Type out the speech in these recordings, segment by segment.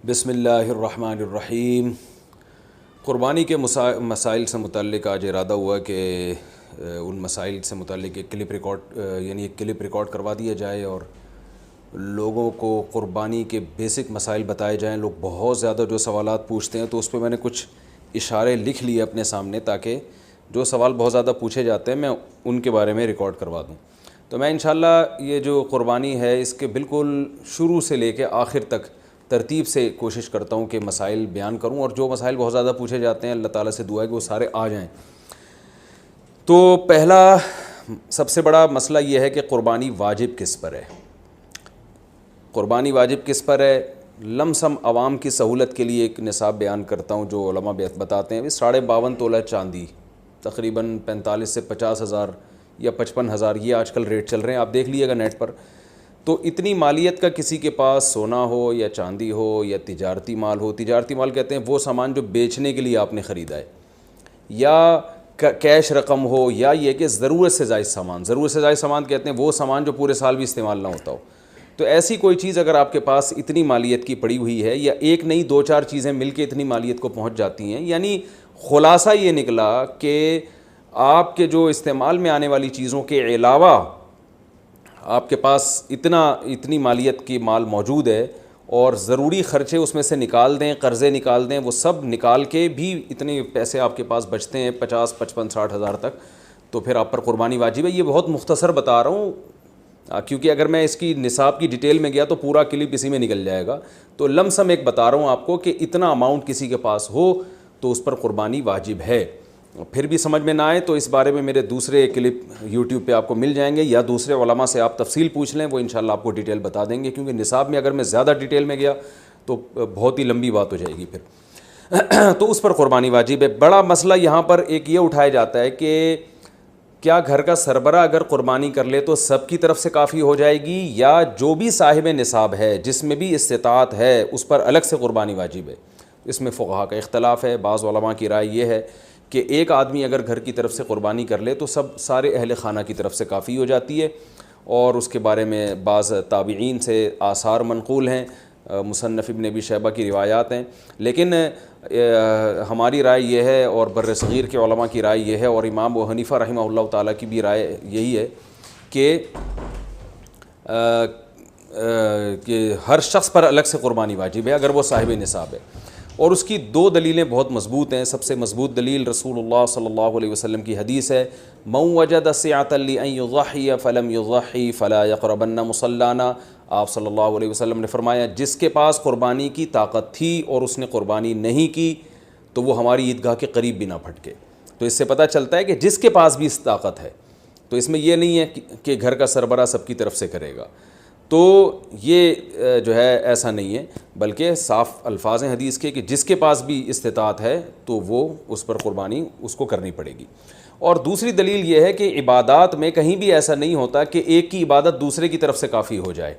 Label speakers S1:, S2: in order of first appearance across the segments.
S1: بسم اللہ الرحمن الرحیم۔ قربانی کے مسائل سے متعلق آج ارادہ ہوا کہ ان مسائل سے متعلق ایک کلپ ریکارڈ کروا دیا جائے اور لوگوں کو قربانی کے بیسک مسائل بتائے جائیں۔ لوگ بہت زیادہ جو سوالات پوچھتے ہیں تو اس پہ میں نے کچھ اشارے لکھ لیے اپنے سامنے تاکہ جو سوال بہت زیادہ پوچھے جاتے ہیں میں ان کے بارے میں ریکارڈ کروا دوں۔ تو میں انشاءاللہ یہ جو قربانی ہے اس کے بالکل شروع سے لے کے آخر تک ترتیب سے کوشش کرتا ہوں کہ مسائل بیان کروں، اور جو مسائل بہت زیادہ پوچھے جاتے ہیں اللہ تعالیٰ سے دعا ہے کہ وہ سارے آ جائیں۔ تو پہلا سب سے بڑا مسئلہ یہ ہے کہ قربانی واجب کس پر ہے۔ قربانی واجب کس پر ہے؟ لم سم عوام کی سہولت کے لیے ایک نصاب بیان کرتا ہوں جو علماء بتاتے ہیں۔ 52.5 تولہ چاندی تقریباً 45 سے 50 ہزار یا 55 ہزار یہ آج کل ریٹ چل رہے ہیں، آپ دیکھ لیے گا نیٹ پر۔ تو اتنی مالیت کا کسی کے پاس سونا ہو یا چاندی ہو یا تجارتی مال ہو، تجارتی مال کہتے ہیں وہ سامان جو بیچنے کے لیے آپ نے خریدا ہے، یا کیش رقم ہو، یا یہ کہ ضرورت سے زائد سامان، ضرورت سے زائد سامان کہتے ہیں وہ سامان جو پورے سال بھی استعمال نہ ہوتا ہو۔ تو ایسی کوئی چیز اگر آپ کے پاس اتنی مالیت کی پڑی ہوئی ہے، یا ایک نہیں 2-4 چیزیں مل کے اتنی مالیت کو پہنچ جاتی ہیں، یعنی خلاصہ یہ نکلا کہ آپ کے جو استعمال میں آنے والی چیزوں کے علاوہ آپ کے پاس اتنی مالیت کی مال موجود ہے، اور ضروری خرچے اس میں سے نکال دیں، قرضے نکال دیں، وہ سب نکال کے بھی اتنے پیسے آپ کے پاس بچتے ہیں 50 55 60 ہزار تک، تو پھر آپ پر قربانی واجب ہے۔ یہ بہت مختصر بتا رہا ہوں کیونکہ اگر میں اس کی نصاب کی ڈیٹیل میں گیا تو پورا کلپ اسی میں نکل جائے گا۔ تو لم سم ایک بتا رہا ہوں آپ کو کہ اتنا اماؤنٹ کسی کے پاس ہو تو اس پر قربانی واجب ہے۔ پھر بھی سمجھ میں نہ آئے تو اس بارے میں میرے دوسرے کلپ یوٹیوب پہ آپ کو مل جائیں گے، یا دوسرے علماء سے آپ تفصیل پوچھ لیں، وہ انشاءاللہ آپ کو ڈیٹیل بتا دیں گے، کیونکہ نصاب میں اگر میں زیادہ ڈیٹیل میں گیا تو بہت ہی لمبی بات ہو جائے گی پھر۔ تو اس پر قربانی واجب ہے۔ بڑا مسئلہ یہاں پر ایک یہ اٹھایا جاتا ہے کہ کیا گھر کا سربراہ اگر قربانی کر لے تو سب کی طرف سے کافی ہو جائے گی، یا جو بھی صاحب نصاب ہے جس میں بھی استطاعت ہے اس پر الگ سے قربانی واجب ہے؟ اس میں فقہا کا اختلاف ہے۔ بعض علماء کی رائے یہ ہے کہ ایک آدمی اگر گھر کی طرف سے قربانی کر لے تو سارے اہل خانہ کی طرف سے کافی ہو جاتی ہے، اور اس کے بارے میں بعض تابعین سے آثار منقول ہیں، مصنف ابن ابی شیبہ کی روایات ہیں۔ لیکن ہماری رائے یہ ہے، اور بر صغیر کے علماء کی رائے یہ ہے، اور امام ابو حنیفہ رحمہ اللہ تعالیٰ کی بھی رائے یہی ہے کہ ہر شخص پر الگ سے قربانی واجب ہے اگر وہ صاحب نصاب ہے۔ اور اس کی 2 دلیلیں بہت مضبوط ہیں۔ سب سے مضبوط دلیل رسول اللہ صلی اللہ علیہ وسلم کی حدیث ہے، من وجد سعة لأن يضحي فلم يضحي فلا يقربن مصلانا۔ آپ صلی اللہ علیہ وسلم نے فرمایا جس کے پاس قربانی کی طاقت تھی اور اس نے قربانی نہیں کی تو وہ ہماری عیدگاہ کے قریب بھی نہ پھٹکے۔ تو اس سے پتہ چلتا ہے کہ جس کے پاس بھی اس طاقت ہے، تو اس میں یہ نہیں ہے کہ گھر کا سربراہ سب کی طرف سے کرے گا، تو یہ جو ہے ایسا نہیں ہے، بلکہ صاف الفاظ ہیں حدیث کے کہ جس کے پاس بھی استطاعت ہے تو وہ اس پر قربانی اس کو کرنی پڑے گی۔ اور دوسری دلیل یہ ہے کہ عبادات میں کہیں بھی ایسا نہیں ہوتا کہ ایک کی عبادت دوسرے کی طرف سے کافی ہو جائے۔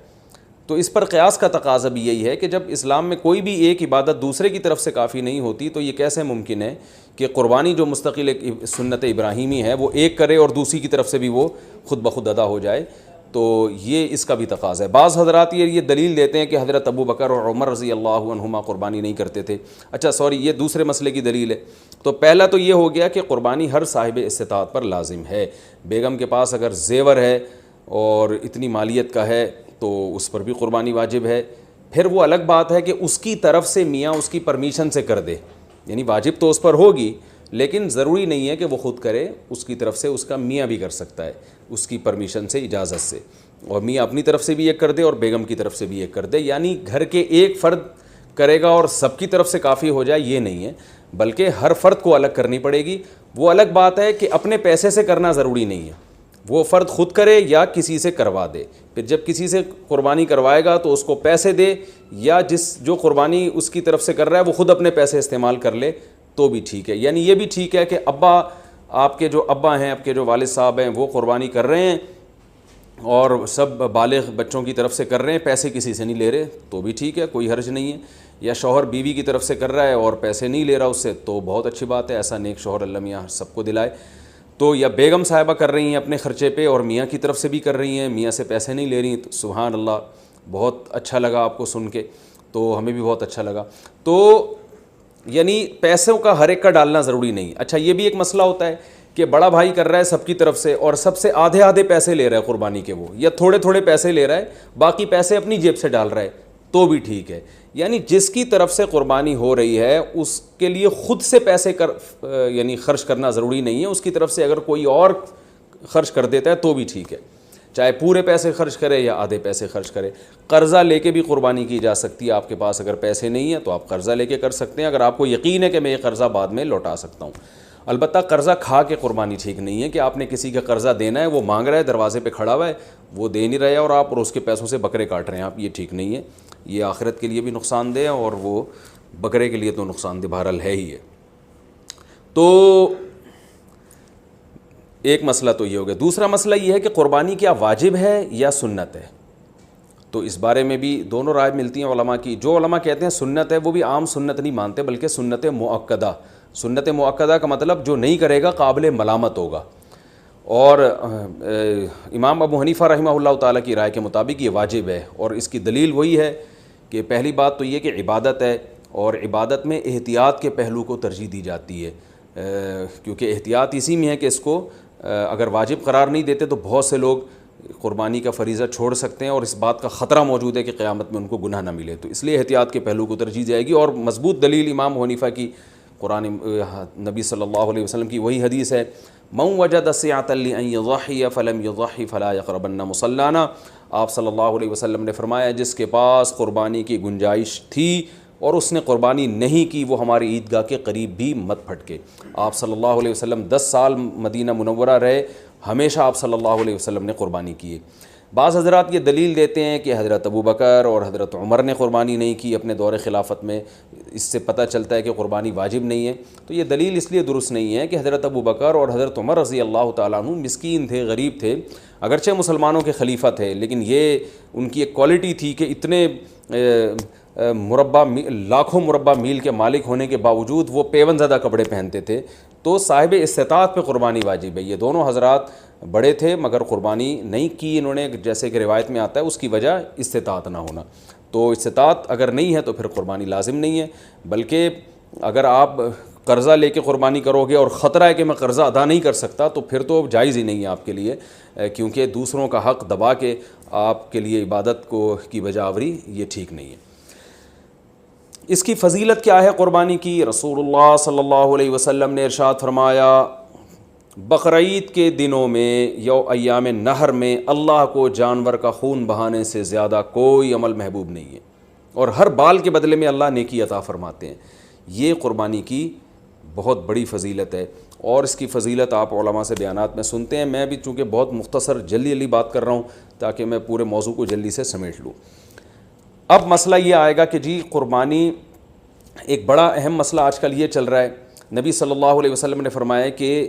S1: تو اس پر قیاس کا تقاضا بھی یہی ہے کہ جب اسلام میں کوئی بھی ایک عبادت دوسرے کی طرف سے کافی نہیں ہوتی تو یہ کیسے ممکن ہے کہ قربانی جو مستقل ایک سنت ابراہیمی ہے وہ ایک کرے اور دوسری کی طرف سے بھی وہ خود بخود ادا ہو جائے؟ تو یہ اس کا بھی تقاضا ہے۔ بعض حضرات یہ دلیل دیتے ہیں کہ حضرت ابو بکر اور عمر رضی اللہ عنہما قربانی نہیں کرتے تھے۔ یہ دوسرے مسئلے کی دلیل ہے۔ تو پہلا تو یہ ہو گیا کہ قربانی ہر صاحب استطاعت پر لازم ہے۔ بیگم کے پاس اگر زیور ہے اور اتنی مالیت کا ہے تو اس پر بھی قربانی واجب ہے۔ پھر وہ الگ بات ہے کہ اس کی طرف سے میاں اس کی پرمیشن سے کر دے، یعنی واجب تو اس پر ہوگی لیکن ضروری نہیں ہے کہ وہ خود کرے، اس کی طرف سے اس کا میاں بھی کر سکتا ہے اس کی پرمیشن سے، اجازت سے، اور میاں اپنی طرف سے بھی ایک کر دے اور بیگم کی طرف سے بھی ایک کر دے۔ یعنی گھر کے ایک فرد کرے گا اور سب کی طرف سے کافی ہو جائے یہ نہیں ہے، بلکہ ہر فرد کو الگ کرنی پڑے گی۔ وہ الگ بات ہے کہ اپنے پیسے سے کرنا ضروری نہیں ہے، وہ فرد خود کرے یا کسی سے کروا دے۔ پھر جب کسی سے قربانی کروائے گا تو اس کو پیسے دے، یا جو قربانی اس کی طرف سے کر رہا ہے وہ خود اپنے پیسے استعمال کر لے تو بھی ٹھیک ہے۔ یعنی یہ بھی ٹھیک ہے کہ آپ کے جو ابا ہیں، آپ کے جو والد صاحب ہیں وہ قربانی کر رہے ہیں اور سب بالغ بچوں کی طرف سے کر رہے ہیں، پیسے کسی سے نہیں لے رہے تو بھی ٹھیک ہے، کوئی حرج نہیں ہے۔ یا شوہر بیوی کی طرف سے کر رہا ہے اور پیسے نہیں لے رہا اس سے تو بہت اچھی بات ہے، ایسا نیک شوہر اللہ میاں سب کو دلائے۔ تو یا بیگم صاحبہ کر رہی ہیں اپنے خرچے پہ اور میاں کی طرف سے بھی کر رہی ہیں، میاں سے پیسے نہیں لے رہی، تو سبحان اللہ، بہت اچھا لگا آپ کو سن کے۔ تو ہمیں بھی بہت اچھا لگا. تو یعنی پیسوں کا ہر ایک کا ڈالنا ضروری نہیں. اچھا یہ بھی ایک مسئلہ ہوتا ہے کہ بڑا بھائی کر رہا ہے سب کی طرف سے اور سب سے آدھے آدھے پیسے لے رہا ہے قربانی کے, وہ یا تھوڑے تھوڑے پیسے لے رہا ہے, باقی پیسے اپنی جیب سے ڈال رہا ہے, تو بھی ٹھیک ہے. یعنی جس کی طرف سے قربانی ہو رہی ہے اس کے لیے خود سے پیسے یعنی خرچ کرنا ضروری نہیں ہے. اس کی طرف سے اگر کوئی اور خرچ کر دیتا ہے تو بھی ٹھیک ہے, چاہے پورے پیسے خرچ کرے یا آدھے پیسے خرچ کرے. قرضہ لے کے بھی قربانی کی جا سکتی ہے. آپ کے پاس اگر پیسے نہیں ہیں تو آپ قرضہ لے کے کر سکتے ہیں, اگر آپ کو یقین ہے کہ میں یہ قرضہ بعد میں لوٹا سکتا ہوں. البتہ قرضہ کھا کے قربانی ٹھیک نہیں ہے کہ آپ نے کسی کا قرضہ دینا ہے, وہ مانگ رہا ہے, دروازے پہ کھڑا ہوا ہے, وہ دے نہیں رہے اور آپ اس کے پیسوں سے بکرے کاٹ رہے ہیں آپ, یہ ٹھیک نہیں ہے. یہ آخرت کے لیے بھی نقصان دہ اور وہ بکرے کے لیے تو نقصان دہ بہرحال ہے ہی ہے. تو ایک مسئلہ تو یہ ہو گیا. دوسرا مسئلہ یہ ہے کہ قربانی کیا واجب ہے یا سنت ہے. تو اس بارے میں بھی دونوں رائے ملتی ہیں علماء کی. جو علماء کہتے ہیں سنت ہے وہ بھی عام سنت نہیں مانتے بلکہ سنت مؤکدہ. سنت مؤکدہ کا مطلب جو نہیں کرے گا قابل ملامت ہوگا. اور امام ابو حنیفہ رحمہ اللہ تعالیٰ کی رائے کے مطابق یہ واجب ہے, اور اس کی دلیل وہی ہے کہ پہلی بات تو یہ کہ عبادت ہے, اور عبادت میں احتیاط کے پہلو کو ترجیح دی جاتی ہے, کیونکہ احتیاط اسی میں ہے کہ اس کو اگر واجب قرار نہیں دیتے تو بہت سے لوگ قربانی کا فریضہ چھوڑ سکتے ہیں اور اس بات کا خطرہ موجود ہے کہ قیامت میں ان کو گناہ نہ ملے. تو اس لیے احتیاط کے پہلو کو ترجیح جائے گی. اور مضبوط دلیل امام حنیفہ کی قرآن نبی صلی اللہ علیہ وسلم کی وہی حدیث ہے, من وجد سعة لأن يضحي فلم يضحي فلا يقربن مصلانا. آپ صلی اللہ علیہ وسلم نے فرمایا جس کے پاس قربانی کی گنجائش تھی اور اس نے قربانی نہیں کی وہ ہماری عیدگاہ کے قریب بھی مت پھٹکے. آپ صلی اللہ علیہ وسلم 10 سال مدینہ منورہ رہے, ہمیشہ آپ صلی اللہ علیہ وسلم نے قربانی کی ہے. بعض حضرات یہ دلیل دیتے ہیں کہ حضرت ابو بکر اور حضرت عمر نے قربانی نہیں کی اپنے دور خلافت میں, اس سے پتہ چلتا ہے کہ قربانی واجب نہیں ہے. تو یہ دلیل اس لیے درست نہیں ہے کہ حضرت ابو بکر اور حضرت عمر رضی اللہ تعالیٰ عنہ مسکین تھے, غریب تھے, اگرچہ مسلمانوں کے خلیفہ تھے, لیکن یہ ان کی ایک کوالٹی تھی کہ اتنے لاکھوں مربع میل کے مالک ہونے کے باوجود وہ پیون زدہ کپڑے پہنتے تھے. تو صاحب استطاعت پہ قربانی واجب ہے. یہ دونوں حضرات بڑے تھے مگر قربانی نہیں کی انہوں نے, جیسے کہ روایت میں آتا ہے اس کی وجہ استطاعت نہ ہونا. تو استطاعت اگر نہیں ہے تو پھر قربانی لازم نہیں ہے. بلکہ اگر آپ قرضہ لے کے قربانی کرو گے اور خطرہ ہے کہ میں قرضہ ادا نہیں کر سکتا تو پھر تو جائز ہی نہیں ہے آپ کے لیے, کیونکہ دوسروں کا حق دبا کے آپ کے لیے عبادت کی بجا آوری یہ ٹھیک نہیں ہے. اس کی فضیلت کیا ہے قربانی کی؟ رسول اللہ صلی اللہ علیہ وسلم نے ارشاد فرمایا بقرعید کے دنوں میں یا ایام نہر میں اللہ کو جانور کا خون بہانے سے زیادہ کوئی عمل محبوب نہیں ہے, اور ہر بال کے بدلے میں اللہ نیکی عطا فرماتے ہیں. یہ قربانی کی بہت بڑی فضیلت ہے, اور اس کی فضیلت آپ علماء سے بیانات میں سنتے ہیں. میں بھی چونکہ بہت مختصر جلدی بات کر رہا ہوں تاکہ میں پورے موضوع کو جلدی سے سمیٹ لوں. اب مسئلہ یہ آئے گا کہ جی قربانی, ایک بڑا اہم مسئلہ آج کل یہ چل رہا ہے. نبی صلی اللہ علیہ وسلم نے فرمایا کہ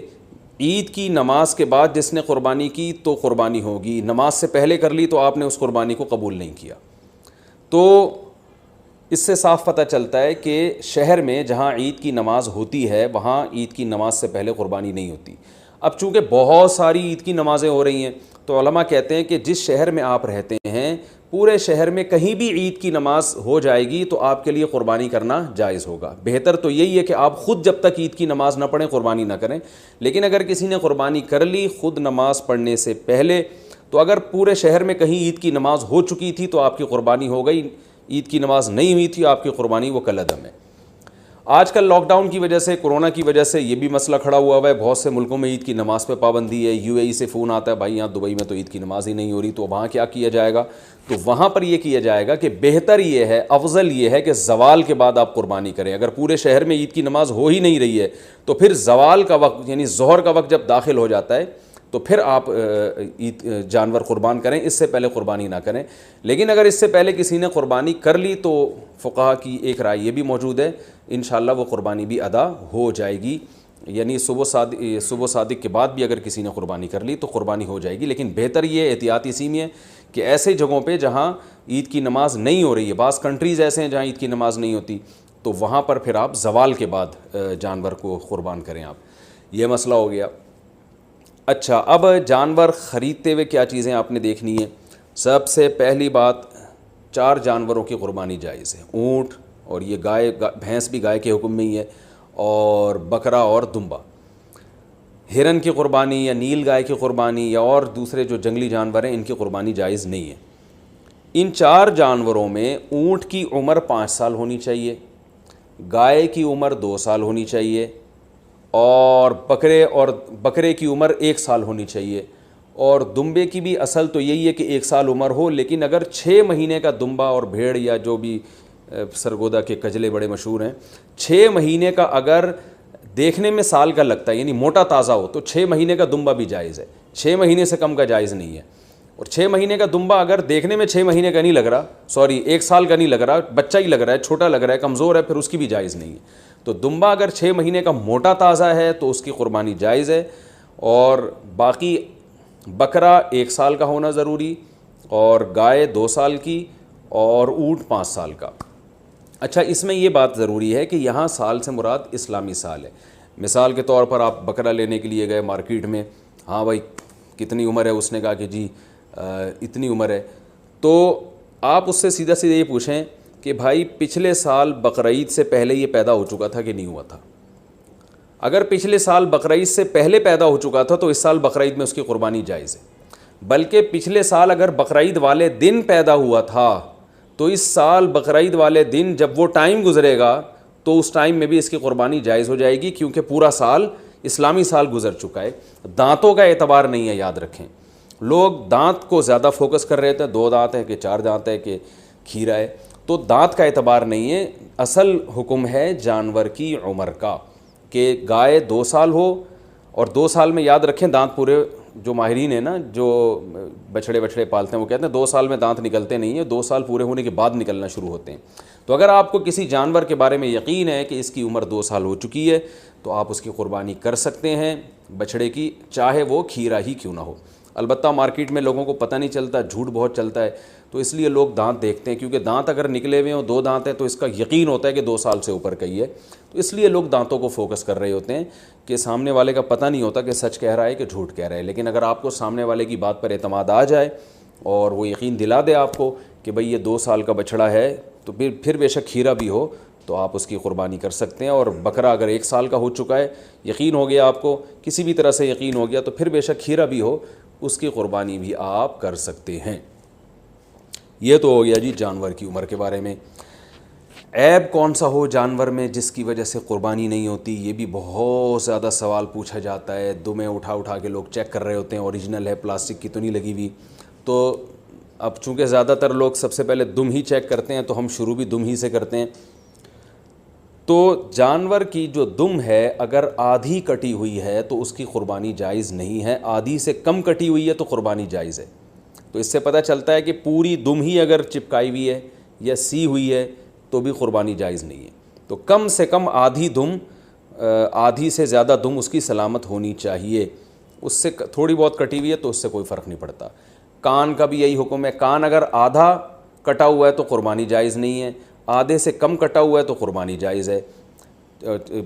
S1: عید کی نماز کے بعد جس نے قربانی کی تو قربانی ہوگی, نماز سے پہلے کر لی تو آپ نے اس قربانی کو قبول نہیں کیا. تو اس سے صاف پتہ چلتا ہے کہ شہر میں جہاں عید کی نماز ہوتی ہے وہاں عید کی نماز سے پہلے قربانی نہیں ہوتی. اب چونکہ بہت ساری عید کی نمازیں ہو رہی ہیں تو علماء کہتے ہیں کہ جس شہر میں آپ رہتے ہیں پورے شہر میں کہیں بھی عید کی نماز ہو جائے گی تو آپ کے لیے قربانی کرنا جائز ہوگا. بہتر تو یہی ہے کہ آپ خود جب تک عید کی نماز نہ پڑھیں قربانی نہ کریں. لیکن اگر کسی نے قربانی کر لی خود نماز پڑھنے سے پہلے تو اگر پورے شہر میں کہیں عید کی نماز ہو چکی تھی تو آپ کی قربانی ہو گئی, عید کی نماز نہیں ہوئی تھی آپ کی قربانی وہ کالعدم ہے. آج کل لاک ڈاؤن کی وجہ سے, کورونا کی وجہ سے یہ بھی مسئلہ کھڑا ہوا ہے. بہت سے ملکوں میں عید کی نماز پہ پابندی ہے. یو اے ای سے فون آتا ہے بھائی یہاں دبئی میں تو عید کی نماز ہی نہیں ہو رہی, تو وہاں کیا کیا جائے گا؟ تو وہاں پر یہ کیا جائے گا کہ بہتر یہ ہے, افضل یہ ہے کہ زوال کے بعد آپ قربانی کریں. اگر پورے شہر میں عید کی نماز ہو ہی نہیں رہی ہے تو پھر زوال کا وقت یعنی ظہر کا وقت جب داخل ہو جاتا ہے تو پھر آپ جانور قربان کریں, اس سے پہلے قربانی نہ کریں. لیکن اگر اس سے پہلے کسی نے قربانی کر لی تو فقہا کی ایک رائے یہ بھی موجود ہے انشاءاللہ وہ قربانی بھی ادا ہو جائے گی. یعنی صبح صادق کے بعد بھی اگر کسی نے قربانی کر لی تو قربانی ہو جائے گی. لیکن بہتر یہ احتیاط اسی میں ہے کہ ایسے جگہوں پہ جہاں عید کی نماز نہیں ہو رہی ہے, بعض کنٹریز ایسے ہیں جہاں عید کی نماز نہیں ہوتی, تو وہاں پر پھر آپ زوال کے بعد جانور کو قربان کریں آپ. یہ مسئلہ ہو گیا. اچھا, اب جانور خریدتے ہوئے کیا چیزیں آپ نے دیکھنی ہیں؟ سب سے پہلی بات 4 جانوروں کی قربانی جائز ہے، اونٹ، اور یہ گائے، بھینس بھی گائے کے حکم میں ہی ہے، اور بکرا اور دمبا۔ ہرن کی قربانی یا نیل گائے کی قربانی یا اور دوسرے جو جنگلی جانور ہیں ان کی قربانی جائز نہیں ہے۔ ان 4 جانوروں میں اونٹ کی عمر 5 سال ہونی چاہیے، گائے کی عمر 2 سال ہونی چاہیے، اور بکرے کی عمر 1 سال ہونی چاہیے، اور دمبے کی بھی اصل تو یہی ہے کہ 1 سال عمر ہو، لیکن اگر 6 مہینے کا دمبا اور بھیڑ یا جو بھی سرگودا کے کجلے بڑے مشہور ہیں، 6 مہینے کا اگر دیکھنے میں سال کا لگتا ہے یعنی موٹا تازہ ہو تو 6 مہینے کا دمبا بھی جائز ہے، 6 مہینے سے کم کا جائز نہیں ہے۔ اور 6 مہینے کا دمبا اگر دیکھنے میں 6 مہینے کا نہیں لگ رہا، 1 سال کا نہیں لگ رہا، بچہ ہی لگ رہا ہے، چھوٹا لگ رہا ہے، کمزور ہے، پھر اس کی بھی جائز نہیں ہے۔ تو دمبا اگر 6 مہینے کا موٹا تازہ ہے تو اس کی قربانی جائز ہے، اور باقی بکرا 1 سال کا ہونا ضروری، اور گائے 2 سال کی، اور اونٹ 5 سال کا۔ اچھا، اس میں یہ بات ضروری ہے کہ یہاں سال سے مراد اسلامی سال ہے۔ مثال کے طور پر آپ بکرا لینے کے لیے گئے مارکیٹ میں، ہاں بھائی کتنی عمر ہے، اس نے کہا کہ جی اتنی عمر ہے، تو آپ اس سے سیدھا سیدھا یہ پوچھیں کہ بھائی پچھلے سال بقرعید سے پہلے یہ پیدا ہو چکا تھا کہ نہیں ہوا تھا؟ اگر پچھلے سال بقرعید سے پہلے پیدا ہو چکا تھا تو اس سال بقرعید میں اس کی قربانی جائز ہے، بلکہ پچھلے سال اگر بقرعید والے دن پیدا ہوا تھا تو اس سال بقرعید والے دن جب وہ ٹائم گزرے گا تو اس ٹائم میں بھی اس کی قربانی جائز ہو جائے گی، کیونکہ پورا سال اسلامی سال گزر چکا ہے۔ دانتوں کا اعتبار نہیں ہے، یاد رکھیں، لوگ دانت کو زیادہ فوکس کر رہے تھے، 2 دانت ہے کہ 4 دانت ہے کہ کھیرا ہے، تو دانت کا اعتبار نہیں ہے، اصل حکم ہے جانور کی عمر کا، کہ گائے 2 سال ہو، اور 2 سال میں یاد رکھیں دانت پورے، جو ماہرین ہیں نا جو بچھڑے پالتے ہیں وہ کہتے ہیں 2 سال میں دانت نکلتے نہیں ہیں، 2 سال پورے ہونے کے بعد نکلنا شروع ہوتے ہیں۔ تو اگر آپ کو کسی جانور کے بارے میں یقین ہے کہ اس کی عمر 2 سال ہو چکی ہے تو آپ اس کی قربانی کر سکتے ہیں، بچھڑے کی، چاہے وہ کھیرا ہی کیوں نہ ہو۔ البتہ مارکیٹ میں لوگوں کو پتہ نہیں چلتا، جھوٹ بہت چلتا ہے، تو اس لیے لوگ دانت دیکھتے ہیں، کیونکہ دانت اگر نکلے ہوئے ہوں، 2 دانت ہیں تو اس کا یقین ہوتا ہے کہ 2 سال سے اوپر کا ہی ہے، تو اس لیے لوگ دانتوں کو فوکس کر رہے ہوتے ہیں، کہ سامنے والے کا پتہ نہیں ہوتا کہ سچ کہہ رہا ہے کہ جھوٹ کہہ رہا ہے۔ لیکن اگر آپ کو سامنے والے کی بات پر اعتماد آ جائے اور وہ یقین دلا دے آپ کو کہ بھئی یہ 2 سال کا بچڑا ہے، تو پھر بے شک کھیرا بھی ہو تو آپ اس کی قربانی کر سکتے ہیں۔ اور بکرا اگر 1 سال کا ہو چکا ہے، یقین ہو گیا آپ کو، کسی بھی طرح سے یقین ہو گیا، تو پھر بے شک کھیرا بھی ہو، اس کی قربانی بھی آپ کر سکتے ہیں۔ یہ تو ہو گیا جی جانور کی عمر کے بارے میں۔ عیب کون سا ہو جانور میں جس کی وجہ سے قربانی نہیں ہوتی، یہ بھی بہت زیادہ سوال پوچھا جاتا ہے، دمیں اٹھا کے لوگ چیک کر رہے ہوتے ہیں، اوریجنل ہے، پلاسٹک کی تو نہیں لگی ہوئی۔ تو اب چونکہ زیادہ تر لوگ سب سے پہلے دم ہی چیک کرتے ہیں، تو ہم شروع بھی دم ہی سے کرتے ہیں۔ تو جانور کی جو دم ہے اگر آدھی کٹی ہوئی ہے تو اس کی قربانی جائز نہیں ہے، آدھی سے کم کٹی ہوئی ہے تو قربانی جائز ہے۔ تو اس سے پتہ چلتا ہے کہ پوری دم ہی اگر چپکائی ہوئی ہے یا سی ہوئی ہے تو بھی قربانی جائز نہیں ہے۔ تو کم سے کم آدھی دم، آدھی سے زیادہ دم اس کی سلامت ہونی چاہیے، اس سے تھوڑی بہت کٹی ہوئی ہے تو اس سے کوئی فرق نہیں پڑتا۔ کان کا بھی یہی حکم ہے، کان اگر آدھا کٹا ہوا ہے تو قربانی جائز نہیں ہے، آدھے سے کم کٹا ہوا ہے تو قربانی جائز ہے۔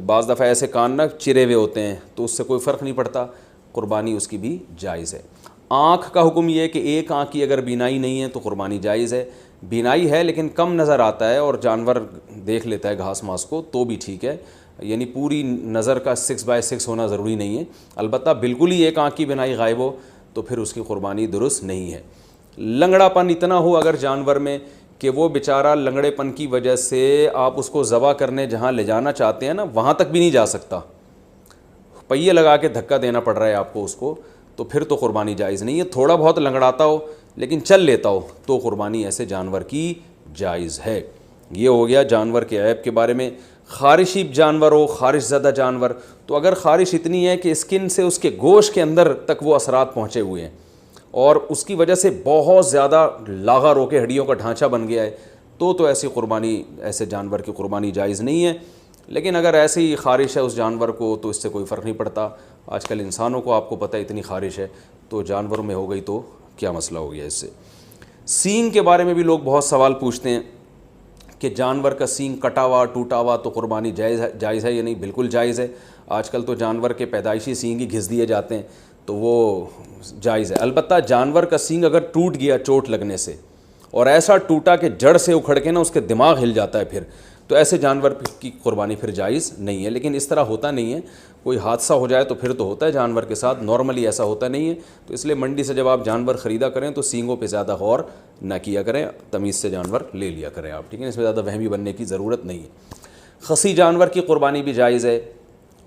S1: بعض دفعہ ایسے کان نہ چرے ہوئے ہوتے ہیں تو اس سے کوئی فرق نہیں پڑتا، قربانی اس کی بھی جائز ہے۔ آنکھ کا حکم یہ ہے کہ ایک آنکھ کی اگر بینائی نہیں ہے تو قربانی جائز ہے، بینائی ہے لیکن کم نظر آتا ہے اور جانور دیکھ لیتا ہے گھاس ماس کو تو بھی ٹھیک ہے، یعنی پوری نظر کا 6/6 ہونا ضروری نہیں ہے۔ البتہ بالکل ہی ایک آنکھ کی بینائی غائب ہو تو پھر اس کی قربانی درست نہیں ہے۔ لنگڑا پن اتنا ہو اگر جانور میں کہ وہ بیچارہ لنگڑے پن کی وجہ سے آپ اس کو ذبح کرنے جہاں لے جانا چاہتے ہیں نا وہاں تک بھی نہیں جا سکتا، پہیے لگا کے دھکا دینا پڑ رہا ہے آپ کو اس کو، تو پھر تو قربانی جائز نہیں ہے۔ تھوڑا بہت لنگڑاتا ہو لیکن چل لیتا ہو تو قربانی ایسے جانور کی جائز ہے۔ یہ ہو گیا جانور کے عیب کے بارے میں۔ خارشی جانور ہو، خارش زدہ جانور، تو اگر خارش اتنی ہے کہ اسکن سے اس کے گوشت کے اندر تک وہ اثرات پہنچے ہوئے ہیں اور اس کی وجہ سے بہت زیادہ لاغا رو کے ہڈیوں کا ڈھانچہ بن گیا ہے تو ایسی قربانی، ایسے جانور کی قربانی جائز نہیں ہے۔ لیکن اگر ایسے ہی خارش ہے اس جانور کو تو اس سے کوئی فرق نہیں پڑتا۔ آج کل انسانوں کو آپ کو پتہ ہے اتنی خارش ہے، تو جانوروں میں ہو گئی تو کیا مسئلہ ہو گیا اس سے۔ سینگ کے بارے میں بھی لوگ بہت سوال پوچھتے ہیں کہ جانور کا سینگ کٹا ہوا ٹوٹا ہوا تو قربانی جائز ہے یا نہیں؟ بالکل جائز ہے۔ آج کل تو جانور کے پیدائشی سینگ ہی گھس دیے جاتے ہیں تو وہ جائز ہے۔ البتہ جانور کا سینگ اگر ٹوٹ گیا چوٹ لگنے سے اور ایسا ٹوٹا کہ جڑ سے اکھڑ کے نا اس کے دماغ ہل جاتا ہے پھر، تو ایسے جانور کی قربانی پھر جائز نہیں ہے. لیکن اس طرح ہوتا نہیں ہے، کوئی حادثہ ہو جائے تو پھر تو ہوتا ہے جانور کے ساتھ، نارملی ایسا ہوتا نہیں ہے. تو اس لیے منڈی سے جب آپ جانور خریدا کریں تو سینگوں پہ زیادہ غور نہ کیا کریں، تمیز سے جانور لے لیا کریں آپ، ٹھیک ہے، اس میں زیادہ وہمی بننے کی ضرورت نہیں ہے. خصی جانور کی قربانی بھی جائز ہے،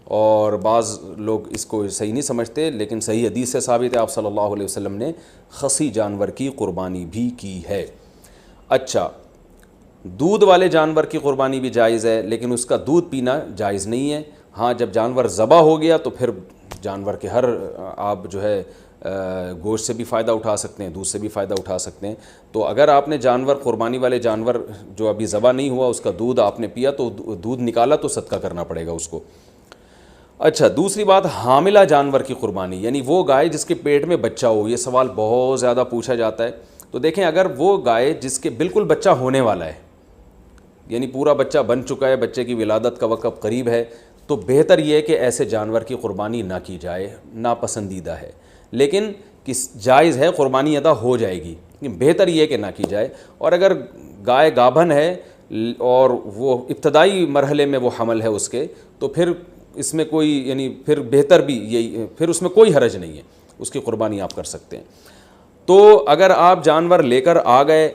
S1: اور بعض لوگ اس کو صحیح نہیں سمجھتے، لیکن صحیح حدیث سے ثابت ہے، آپ صلی اللہ علیہ وسلم نے خصی جانور کی قربانی بھی کی ہے. اچھا، دودھ والے جانور کی قربانی بھی جائز ہے، لیکن اس کا دودھ پینا جائز نہیں ہے. ہاں جب جانور ذبح ہو گیا تو پھر جانور کے ہر آپ جو ہے گوشت سے بھی فائدہ اٹھا سکتے ہیں، دودھ سے بھی فائدہ اٹھا سکتے ہیں. تو اگر آپ نے جانور قربانی والے جانور جو ابھی ذبح نہیں ہوا اس کا دودھ آپ نے پیا تو دودھ نکالا تو صدقہ کرنا پڑے گا اس کو. اچھا، دوسری بات حاملہ جانور کی قربانی، یعنی وہ گائے جس کے پیٹ میں بچہ ہو. یہ سوال بہت زیادہ پوچھا جاتا ہے. تو دیکھیں، اگر وہ گائے جس کے بالکل بچہ ہونے والا ہے، یعنی پورا بچہ بن چکا ہے، بچے کی ولادت کا وقت قریب ہے، تو بہتر یہ ہے کہ ایسے جانور کی قربانی نہ کی جائے، ناپسندیدہ ہے. لیکن جائز ہے، قربانی ادا ہو جائے گی، بہتر یہ ہے کہ نہ کی جائے. اور اگر گائے گابھن ہے اور وہ ابتدائی مرحلے میں وہ حمل ہے اس کے، تو پھر اس میں کوئی یعنی پھر بہتر بھی یہی، پھر اس میں کوئی حرج نہیں ہے، اس کی قربانی آپ کر سکتے ہیں. تو اگر آپ جانور لے کر آ گئے،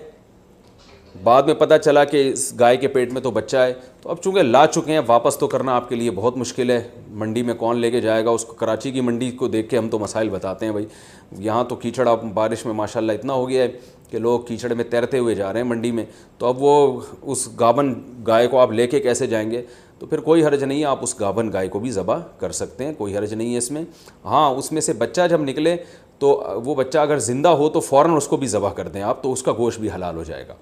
S1: بعد میں پتہ چلا کہ اس گائے کے پیٹ میں تو بچہ ہے، تو اب چونکہ لا چکے ہیں، واپس تو کرنا آپ کے لیے بہت مشکل ہے. منڈی میں کون لے کے جائے گا اس کو؟ کراچی کی منڈی کو دیکھ کے ہم تو مسائل بتاتے ہیں بھائی. یہاں تو کیچڑ اب بارش میں ماشاءاللہ اتنا ہو گیا ہے کہ لوگ کیچڑ میں تیرتے ہوئے جا رہے ہیں منڈی میں. تو اب وہ اس گابن گائے کو آپ لے کے کیسے جائیں گے؟ تو پھر کوئی حرج نہیں ہے، آپ اس گابن گائے کو بھی ذبح کر سکتے ہیں، کوئی حرج نہیں ہے اس میں. ہاں، اس میں سے بچہ جب نکلے تو وہ بچہ اگر زندہ ہو تو فوراً اس کو بھی ذبح کر دیں آپ، تو اس کا گوشت بھی حلال ہو جائے گا.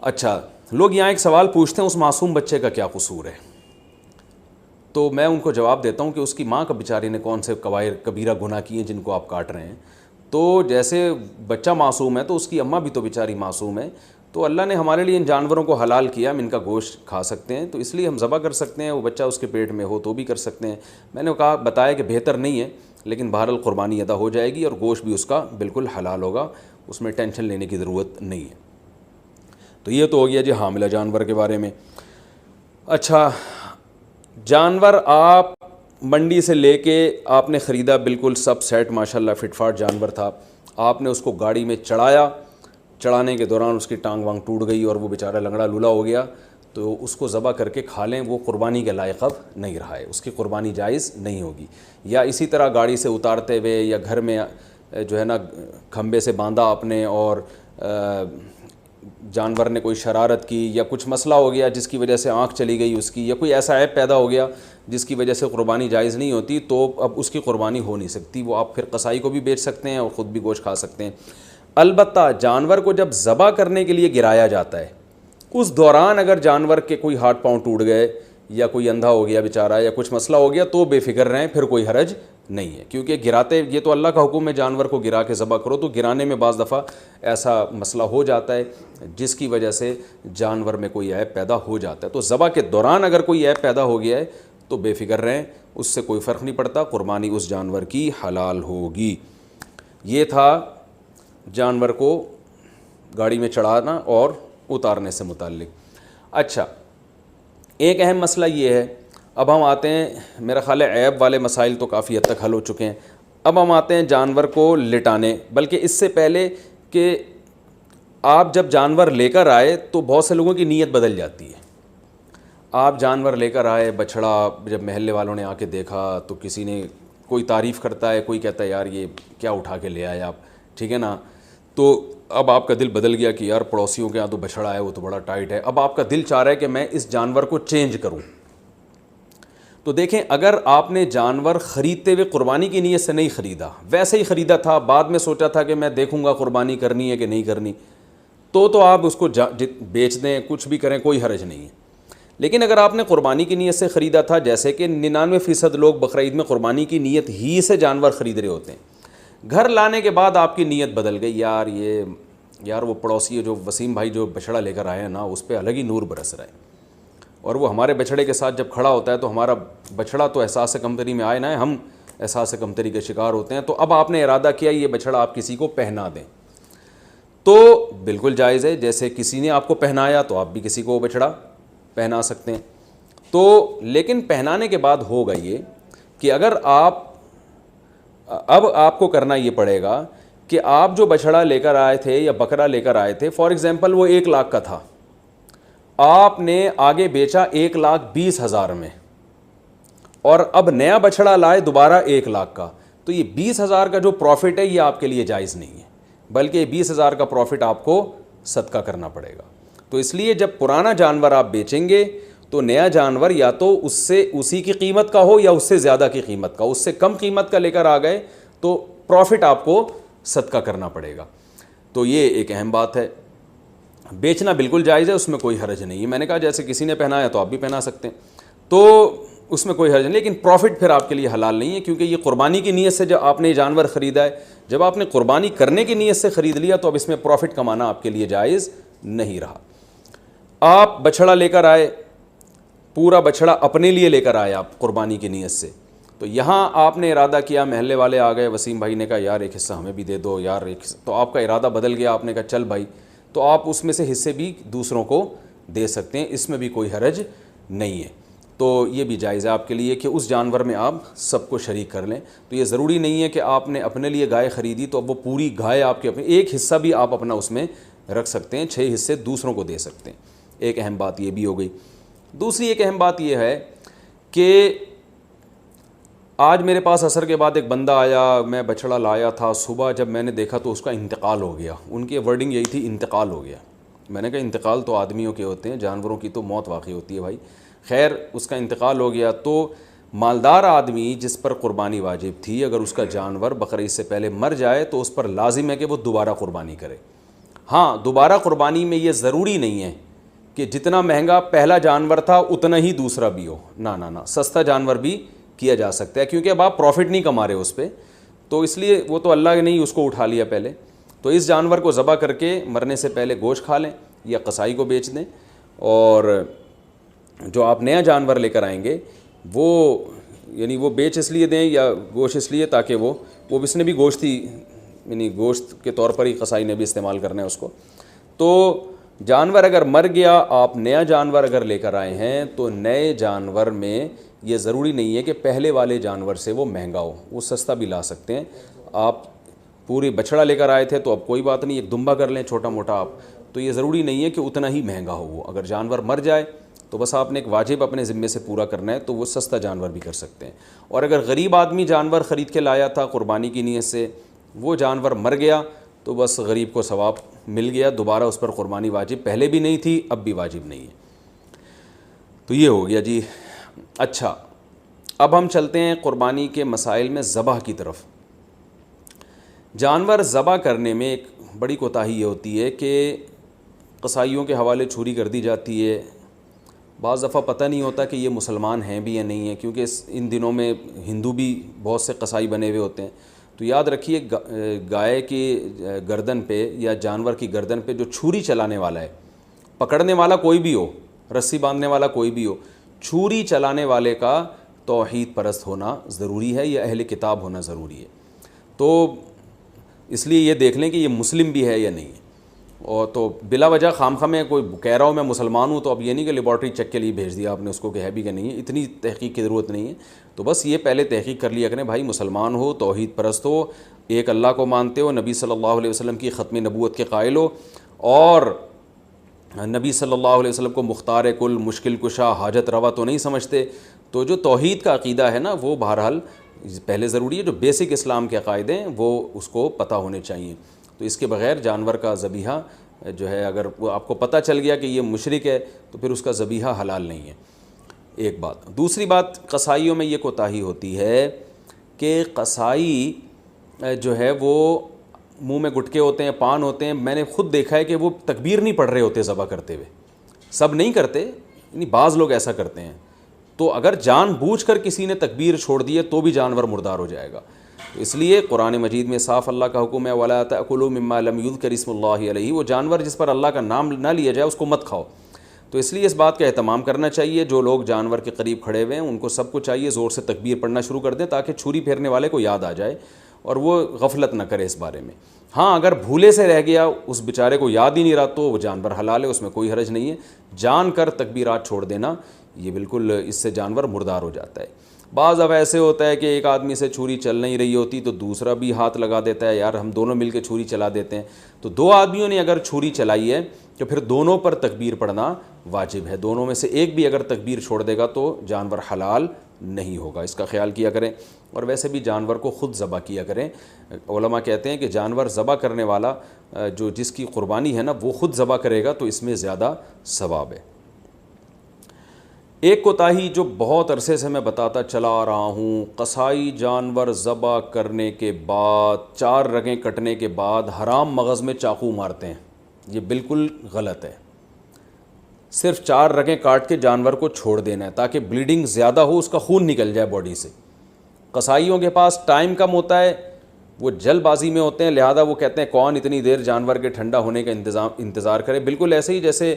S1: اچھا، لوگ یہاں ایک سوال پوچھتے ہیں، اس معصوم بچے کا کیا قصور ہے؟ تو میں ان کو جواب دیتا ہوں کہ اس کی ماں کا بیچاری نے کون سے کبیرہ گناہ کیے ہیں جن کو آپ کاٹ رہے ہیں. تو جیسے بچہ معصوم ہے تو اس کی اماں بھی تو بیچاری معصوم ہے. تو اللہ نے ہمارے لیے ان جانوروں کو حلال کیا، ہم ان کا گوشت کھا سکتے ہیں، تو اس لیے ہم ذبح کر سکتے ہیں. وہ بچہ اس کے پیٹ میں ہو تو بھی کر سکتے ہیں. میں نے بتایا کہ بہتر نہیں ہے، لیکن بہرحال قربانی ادا ہو جائے گی اور گوشت بھی اس کا بالکل حلال ہوگا، اس میں ٹینشن لینے کی ضرورت نہیں ہے. تو یہ تو ہو گیا جی حاملہ جانور کے بارے میں. اچھا، جانور آپ منڈی سے لے کے آپ نے خریدا، بالکل سب سیٹ ماشاءاللہ فٹ فاٹ جانور تھا، آپ نے اس کو گاڑی میں چڑھایا، چڑھانے کے دوران اس کی ٹانگ وانگ ٹوٹ گئی اور وہ بیچارہ لنگڑا لولا ہو گیا، تو اس کو ذبح کر کے کھا لیں، وہ قربانی کے لائق اب نہیں رہا ہے، اس کی قربانی جائز نہیں ہوگی. یا اسی طرح گاڑی سے اتارتے ہوئے یا گھر میں جو ہے نا کھمبے سے باندھا آپ نے اور جانور نے کوئی شرارت کی یا کچھ مسئلہ ہو گیا جس کی وجہ سے آنکھ چلی گئی اس کی، یا کوئی ایسا عیب پیدا ہو گیا جس کی وجہ سے قربانی جائز نہیں ہوتی، تو اب اس کی قربانی ہو نہیں سکتی. وہ آپ پھر قصائی کو بھی بیچ سکتے ہیں اور خود بھی گوشت کھا سکتے ہیں. البتہ جانور کو جب ذبح کرنے کے لیے گرایا جاتا ہے، اس دوران اگر جانور کے کوئی ہاتھ پاؤں ٹوٹ گئے یا کوئی اندھا ہو گیا بیچارہ یا کچھ مسئلہ ہو گیا تو بے فکر رہیں، پھر کوئی حرج نہیں ہے. کیونکہ گراتے، یہ تو اللہ کا حکم ہے جانور کو گرا کے ذبح کرو، تو گرانے میں بعض دفعہ ایسا مسئلہ ہو جاتا ہے جس کی وجہ سے جانور میں کوئی عیب پیدا ہو جاتا ہے. تو ذبح کے دوران اگر کوئی عیب پیدا ہو گیا ہے تو بے فکر رہیں، اس سے کوئی فرق نہیں پڑتا، قربانی اس جانور کی حلال ہوگی. یہ تھا جانور کو گاڑی میں چڑھانا اور اتارنے سے متعلق. اچھا، ایک اہم مسئلہ یہ ہے، اب ہم آتے ہیں، میرا خیال ہے عیب والے مسائل تو کافی حد تک حل ہو چکے ہیں. اب ہم آتے ہیں جانور کو لٹانے. بلکہ اس سے پہلے کہ آپ جب جانور لے کر آئے تو بہت سے لوگوں کی نیت بدل جاتی ہے. آپ جانور لے کر آئے، بچھڑا، جب محلے والوں نے آ کے دیکھا تو کسی نے کوئی تعریف کرتا ہے، کوئی کہتا ہے یار یہ کیا اٹھا کے لے آئے آپ، ٹھیک ہے نا. تو اب آپ کا دل بدل گیا کہ یار پڑوسیوں کے یہاں تو بچھڑا ہے، وہ تو بڑا ٹائٹ ہے. اب آپ کا دل چاہ رہا ہے کہ میں اس جانور کو چینج کروں. تو دیکھیں، اگر آپ نے جانور خریدتے ہوئے قربانی کی نیت سے نہیں خریدا، ویسے ہی خریدا تھا، بعد میں سوچا تھا کہ میں دیکھوں گا قربانی کرنی ہے کہ نہیں کرنی، تو آپ اس کو بیچ دیں، کچھ بھی کریں، کوئی حرج نہیں ہے. لیکن اگر آپ نے قربانی کی نیت سے خریدا تھا، جیسے کہ 99% لوگ بقرعید میں قربانی کی نیت ہی سے جانور خرید رہے ہوتے ہیں، گھر لانے کے بعد آپ کی نیت بدل گئی، یار وہ پڑوسی جو وسیم بھائی جو بچھڑا لے کر آئے ہیں نا، اس پہ الگ ہی نور برس رہا ہے، اور وہ ہمارے بچھڑے کے ساتھ جب کھڑا ہوتا ہے تو ہمارا بچھڑا تو احساس کمتری میں آئے نہ ہے، ہم احساس کمتری کے شکار ہوتے ہیں. تو اب آپ نے ارادہ کیا یہ بچھڑا آپ کسی کو پہنا دیں. تو بالکل جائز ہے. جیسے کسی نے آپ کو پہنایا تو آپ بھی کسی کو بچھڑا پہنا سکتے ہیں. تو لیکن پہنانے کے بعد ہوگا یہ کہ اگر اب آپ کو کرنا یہ پڑے گا کہ آپ جو بچھڑا لے کر آئے تھے یا بکرا لے کر آئے تھے، فار ایگزامپل وہ 1 لاکھ کا تھا، آپ نے آگے بیچا 1,20,000 میں، اور اب نیا بچھڑا لائے دوبارہ 1 لاکھ کا، تو یہ 20,000 کا جو پروفٹ ہے یہ آپ کے لیے جائز نہیں ہے، بلکہ یہ 20,000 کا پروفٹ آپ کو صدقہ کرنا پڑے گا. تو اس لیے جب پرانا جانور آپ بیچیں گے تو نیا جانور یا تو اس سے اسی کی قیمت کا ہو یا اس سے زیادہ کی قیمت کا. اس سے کم قیمت کا لے کر آ گئے تو پروفٹ آپ کو صدقہ کرنا پڑے گا. تو یہ ایک اہم بات ہے. بیچنا بالکل جائز ہے، اس میں کوئی حرج نہیں ہے. میں نے کہا جیسے کسی نے پہنایا تو آپ بھی پہنا سکتے ہیں، تو اس میں کوئی حرج نہیں، لیکن پروفٹ پھر آپ کے لیے حلال نہیں ہے، کیونکہ یہ قربانی کی نیت سے جب آپ نے یہ جانور خریدا ہے، جب آپ نے قربانی کرنے کی نیت سے خرید لیا تو اب اس میں پروفٹ کمانا آپ کے لیے جائز نہیں رہا. آپ بچھڑا لے کر آئے، پورا بچھڑا اپنے لیے لے کر آئے آپ قربانی کی نیت سے، تو یہاں آپ نے ارادہ کیا، محلے والے آ گئے، وسیم بھائی نے کہا یار ایک حصہ ہمیں بھی دے دو یار ایک حصہ، تو آپ کا ارادہ بدل گیا، آپ نے کہا چل بھائی، تو آپ اس میں سے حصے بھی دوسروں کو دے سکتے ہیں، اس میں بھی کوئی حرج نہیں ہے. تو یہ بھی جائز ہے آپ کے لیے کہ اس جانور میں آپ سب کو شریک کر لیں. تو یہ ضروری نہیں ہے کہ آپ نے اپنے لیے گائے خریدی تو اب وہ پوری گائے آپ کے اپنے، ایک حصہ بھی آپ اپنا اس میں رکھ سکتے ہیں، 6 حصے دوسروں کو دے سکتے ہیں. ایک اہم بات یہ بھی ہو گئی. دوسری ایک اہم بات یہ ہے کہ آج میرے پاس عصر کے بعد ایک بندہ آیا، میں بچھڑا لایا تھا، صبح جب میں نے دیکھا تو اس کا انتقال ہو گیا. ان کی ورڈنگ یہی تھی، انتقال ہو گیا. میں نے کہا انتقال تو آدمیوں کے ہوتے ہیں، جانوروں کی تو موت واقع ہوتی ہے بھائی. خیر اس کا انتقال ہو گیا تو مالدار آدمی جس پر قربانی واجب تھی، اگر اس کا جانور بقرعید سے پہلے مر جائے تو اس پر لازم ہے کہ وہ دوبارہ قربانی کرے. ہاں دوبارہ قربانی میں یہ ضروری نہیں ہے کہ جتنا مہنگا پہلا جانور تھا اتنا ہی دوسرا بھی ہو، نہ سستا جانور بھی کیا جا سکتا ہے، کیونکہ اب آپ پروفٹ نہیں کما رہے اس پہ، تو اس لیے وہ تو اللہ نے اس کو اٹھا لیا پہلے. تو اس جانور کو ذبح کر کے مرنے سے پہلے گوشت کھا لیں یا قصائی کو بیچ دیں، اور جو آپ نیا جانور لے کر آئیں گے وہ یعنی وہ بیچ اس لیے دیں یا گوشت اس لیے تاکہ وہ اس نے بھی گوشت ہی یعنی گوشت کے طور پر ہی قصائی نے بھی استعمال کرنا ہے اس کو. تو جانور اگر مر گیا، آپ نیا جانور اگر لے کر آئے ہیں تو نئے جانور میں یہ ضروری نہیں ہے کہ پہلے والے جانور سے وہ مہنگا ہو، وہ سستا بھی لا سکتے ہیں. آپ پوری بچھڑا لے کر آئے تھے تو اب کوئی بات نہیں، ایک دمبا کر لیں چھوٹا موٹا آپ، تو یہ ضروری نہیں ہے کہ اتنا ہی مہنگا ہو. وہ اگر جانور مر جائے تو بس آپ نے ایک واجب اپنے ذمے سے پورا کرنا ہے، تو وہ سستا جانور بھی کر سکتے ہیں. اور اگر غریب آدمی جانور خرید کے لایا تھا قربانی کی نیت سے، وہ جانور مر گیا تو بس غریب کو ثواب مل گیا، دوبارہ اس پر قربانی واجب پہلے بھی نہیں تھی اب بھی واجب نہیں ہے. تو یہ ہو گیا جی. اچھا اب ہم چلتے ہیں قربانی کے مسائل میں ذبح کی طرف. جانور ذبح کرنے میں ایک بڑی کوتاہی یہ ہوتی ہے کہ قصائیوں کے حوالے چھری کر دی جاتی ہے. بعض دفعہ پتہ نہیں ہوتا کہ یہ مسلمان ہیں بھی یا نہیں ہیں، کیونکہ ان دنوں میں ہندو بھی بہت سے قصائی بنے ہوئے ہوتے ہیں. تو یاد رکھیے گائے کی گردن پہ یا جانور کی گردن پہ جو چھری چلانے والا ہے، پکڑنے والا کوئی بھی ہو، رسی باندھنے والا کوئی بھی ہو، چھری چلانے والے کا توحید پرست ہونا ضروری ہے یا اہل کتاب ہونا ضروری ہے. تو اس لیے یہ دیکھ لیں کہ یہ مسلم بھی ہے یا نہیں ہے. اور تو بلا وجہ خام خواہ میں کوئی کہہ رہا ہوں میں مسلمان ہوں تو اب یہ نہیں کہ لیبارٹری چیک کے لیے بھیج دیا آپ نے اس کو کہ ہے بھی کہ نہیں ہے، اتنی تحقیق کی ضرورت نہیں ہے. تو بس یہ پہلے تحقیق کر لیا کریں بھائی، مسلمان ہو، توحید پرست ہو، ایک اللہ کو مانتے ہو، نبی صلی اللہ علیہ وسلم کی ختم نبوت کے قائل ہو، اور نبی صلی اللہ علیہ وسلم کو مختار کل، مشکل کشا، حاجت روا تو نہیں سمجھتے. تو جو توحید کا عقیدہ ہے نا وہ بہرحال پہلے ضروری ہے، جو بیسک اسلام کے عقائد ہیں وہ اس کو پتہ ہونے چاہیے. تو اس کے بغیر جانور کا ذبیحہ جو ہے اگر وہ آپ کو پتہ چل گیا کہ یہ مشرک ہے تو پھر اس کا ذبیحہ حلال نہیں ہے. ایک بات. دوسری بات، قصائیوں میں یہ کوتاہی ہوتی ہے کہ قصائی جو ہے وہ منہ میں گٹکے ہوتے ہیں، پان ہوتے ہیں. میں نے خود دیکھا ہے کہ وہ تکبیر نہیں پڑھ رہے ہوتے ذبح کرتے ہوئے، سب نہیں کرتے، یعنی بعض لوگ ایسا کرتے ہیں. تو اگر جان بوجھ کر کسی نے تکبیر چھوڑ دی ہے تو بھی جانور مردار ہو جائے گا. اس لیے قرآن مجید میں صاف اللہ کا حکم ہے وَلَا تَأْكُلُوا مِمَّا لَمْ يُذْكَرِ اسْمُ اللَّهِ عَلَيْهِ، وہ جانور جس پر اللہ کا نام نہ لیا جائے اس کو مت کھاؤ. تو اس لیے اس بات کا اہتمام کرنا چاہیے، جو لوگ جانور کے قریب کھڑے ہوئے ہیں ان کو سب کو چاہیے زور سے تکبیر پڑھنا شروع کر دیں تاکہ چھری پھیرنے والے کو یاد آ جائے اور وہ غفلت نہ کرے اس بارے میں. ہاں اگر بھولے سے رہ گیا, اس بیچارے کو یاد ہی نہیں رہا, تو وہ جانور حلال ہے, اس میں کوئی حرج نہیں ہے. جان کر تکبیرات چھوڑ دینا یہ بالکل اس سے جانور مردار ہو جاتا ہے. بعض اب ایسے ہوتا ہے کہ ایک آدمی سے چھری چل نہیں رہی ہوتی تو دوسرا بھی ہاتھ لگا دیتا ہے, یار ہم دونوں مل کے چھری چلا دیتے ہیں. تو دو آدمیوں نے اگر چھری چلائی ہے تو پھر دونوں پر تکبیر پڑھنا واجب ہے. دونوں میں سے ایک بھی اگر تکبیر چھوڑ دے گا تو جانور حلال نہیں ہوگا, اس کا خیال کیا کریں. اور ویسے بھی جانور کو خود ذبح کیا کریں. علماء کہتے ہیں کہ جانور ذبح کرنے والا جس کی قربانی ہے نا وہ خود ذبح کرے گا تو اس میں زیادہ ثواب ہے. ایک کوتاہی جو بہت عرصے سے میں بتاتا چلا آ رہا ہوں, قصائی جانور ذبح کرنے کے بعد 4 رگیں کٹنے کے بعد حرام مغز میں چاقو مارتے ہیں. یہ بالکل غلط ہے. صرف 4 رگیں کاٹ کے جانور کو چھوڑ دینا ہے تاکہ بلیڈنگ زیادہ ہو, اس کا خون نکل جائے باڈی سے. قصائیوں کے پاس ٹائم کم ہوتا ہے, وہ جلد بازی میں ہوتے ہیں, لہذا وہ کہتے ہیں کون اتنی دیر جانور کے ٹھنڈا ہونے کا انتظار کرے. بالکل ایسے ہی جیسے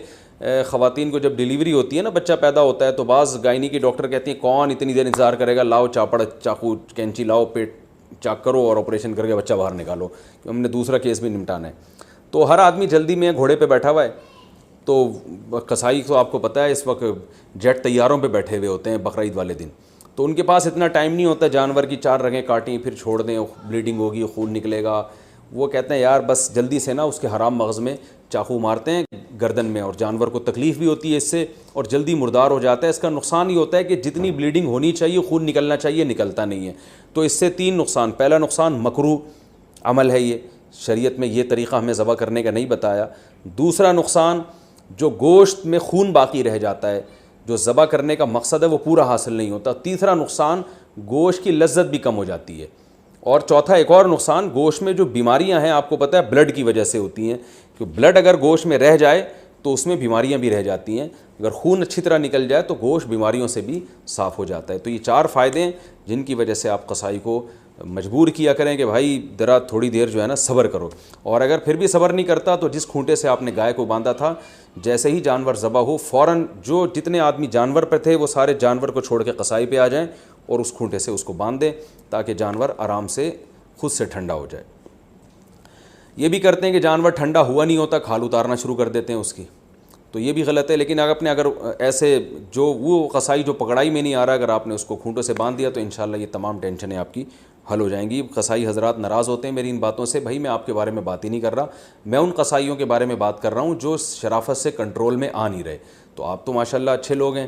S1: خواتین کو جب ڈیلیوری ہوتی ہے نا, بچہ پیدا ہوتا ہے, تو بعض گائنی کی ڈاکٹر کہتی ہیں کون اتنی دیر انتظار کرے گا, لاؤ چاپڑ چاقو کینچی لاؤ, پیٹ چاک کرو اور آپریشن کر کے بچہ باہر نکالو, ہم نے دوسرا کیس بھی نمٹانا ہے. تو ہر آدمی جلدی میں گھوڑے پہ بیٹھا ہوا ہے. تو قصائی تو آپ کو پتہ ہے اس وقت جیٹ طیاروں پہ بیٹھے ہوئے ہوتے ہیں بقرعید والے دن, تو ان کے پاس اتنا ٹائم نہیں ہوتا جانور کی 4 رگیں کاٹیں پھر چھوڑ دیں, بلیڈنگ ہوگی, خون نکلے گا. وہ کہتے ہیں یار بس جلدی سے نا اس کے حرام مغز میں چاقو مارتے ہیں گردن میں, اور جانور کو تکلیف بھی ہوتی ہے اس سے اور جلدی مردار ہو جاتا ہے. اس کا نقصان یہ ہوتا ہے کہ جتنی بلیڈنگ ہونی چاہیے, خون نکلنا چاہیے, نکلتا نہیں ہے. تو اس سے 3 نقصان. پہلا نقصان مکروہ عمل ہے, یہ شریعت میں یہ طریقہ ہمیں ذبح کرنے کا نہیں بتایا. دوسرا نقصان جو گوشت میں خون باقی رہ جاتا ہے, جو ذبح کرنے کا مقصد ہے وہ پورا حاصل نہیں ہوتا. تیسرا نقصان گوشت کی لذت بھی کم ہو جاتی ہے. اور چوتھا ایک اور نقصان, گوشت میں جو بیماریاں ہیں آپ کو پتہ ہے بلڈ کی وجہ سے ہوتی ہیں, کہ بلڈ اگر گوشت میں رہ جائے تو اس میں بیماریاں بھی رہ جاتی ہیں. اگر خون اچھی طرح نکل جائے تو گوشت بیماریوں سے بھی صاف ہو جاتا ہے. تو یہ 4 فائدے ہیں جن کی وجہ سے آپ قصائی کو مجبور کیا کریں کہ بھائی ذرا تھوڑی دیر جو ہے نا صبر کرو. اور اگر پھر بھی صبر نہیں کرتا تو جس کھونٹے سے آپ نے گائے کو باندھا تھا, جیسے ہی جانور ذبح ہو فوراً جو جتنے آدمی جانور پہ تھے وہ سارے جانور کو چھوڑ کے قصائی پہ آ جائیں اور اس کھونٹے سے اس کو باندھ دیں تاکہ جانور آرام سے خود سے ٹھنڈا ہو جائے. یہ بھی کرتے ہیں کہ جانور ٹھنڈا ہوا نہیں ہوتا کھال اتارنا شروع کر دیتے ہیں اس کی, تو یہ بھی غلط ہے. لیکن اگر ایسے جو وہ قصائی جو پکڑائی میں نہیں آ رہا, اگر آپ نے اس کو کھونٹوں سے باندھ دیا تو انشاءاللہ یہ تمام ٹینشنیں آپ کی حل ہو جائیں گی. قصائی حضرات ناراض ہوتے ہیں میری ان باتوں سے. بھائی میں آپ کے بارے میں بات ہی نہیں کر رہا, میں ان قصائیوں کے بارے میں بات کر رہا ہوں جو شرافت سے کنٹرول میں آ نہیں رہے. تو آپ تو ماشاءاللہ اچھے لوگ ہیں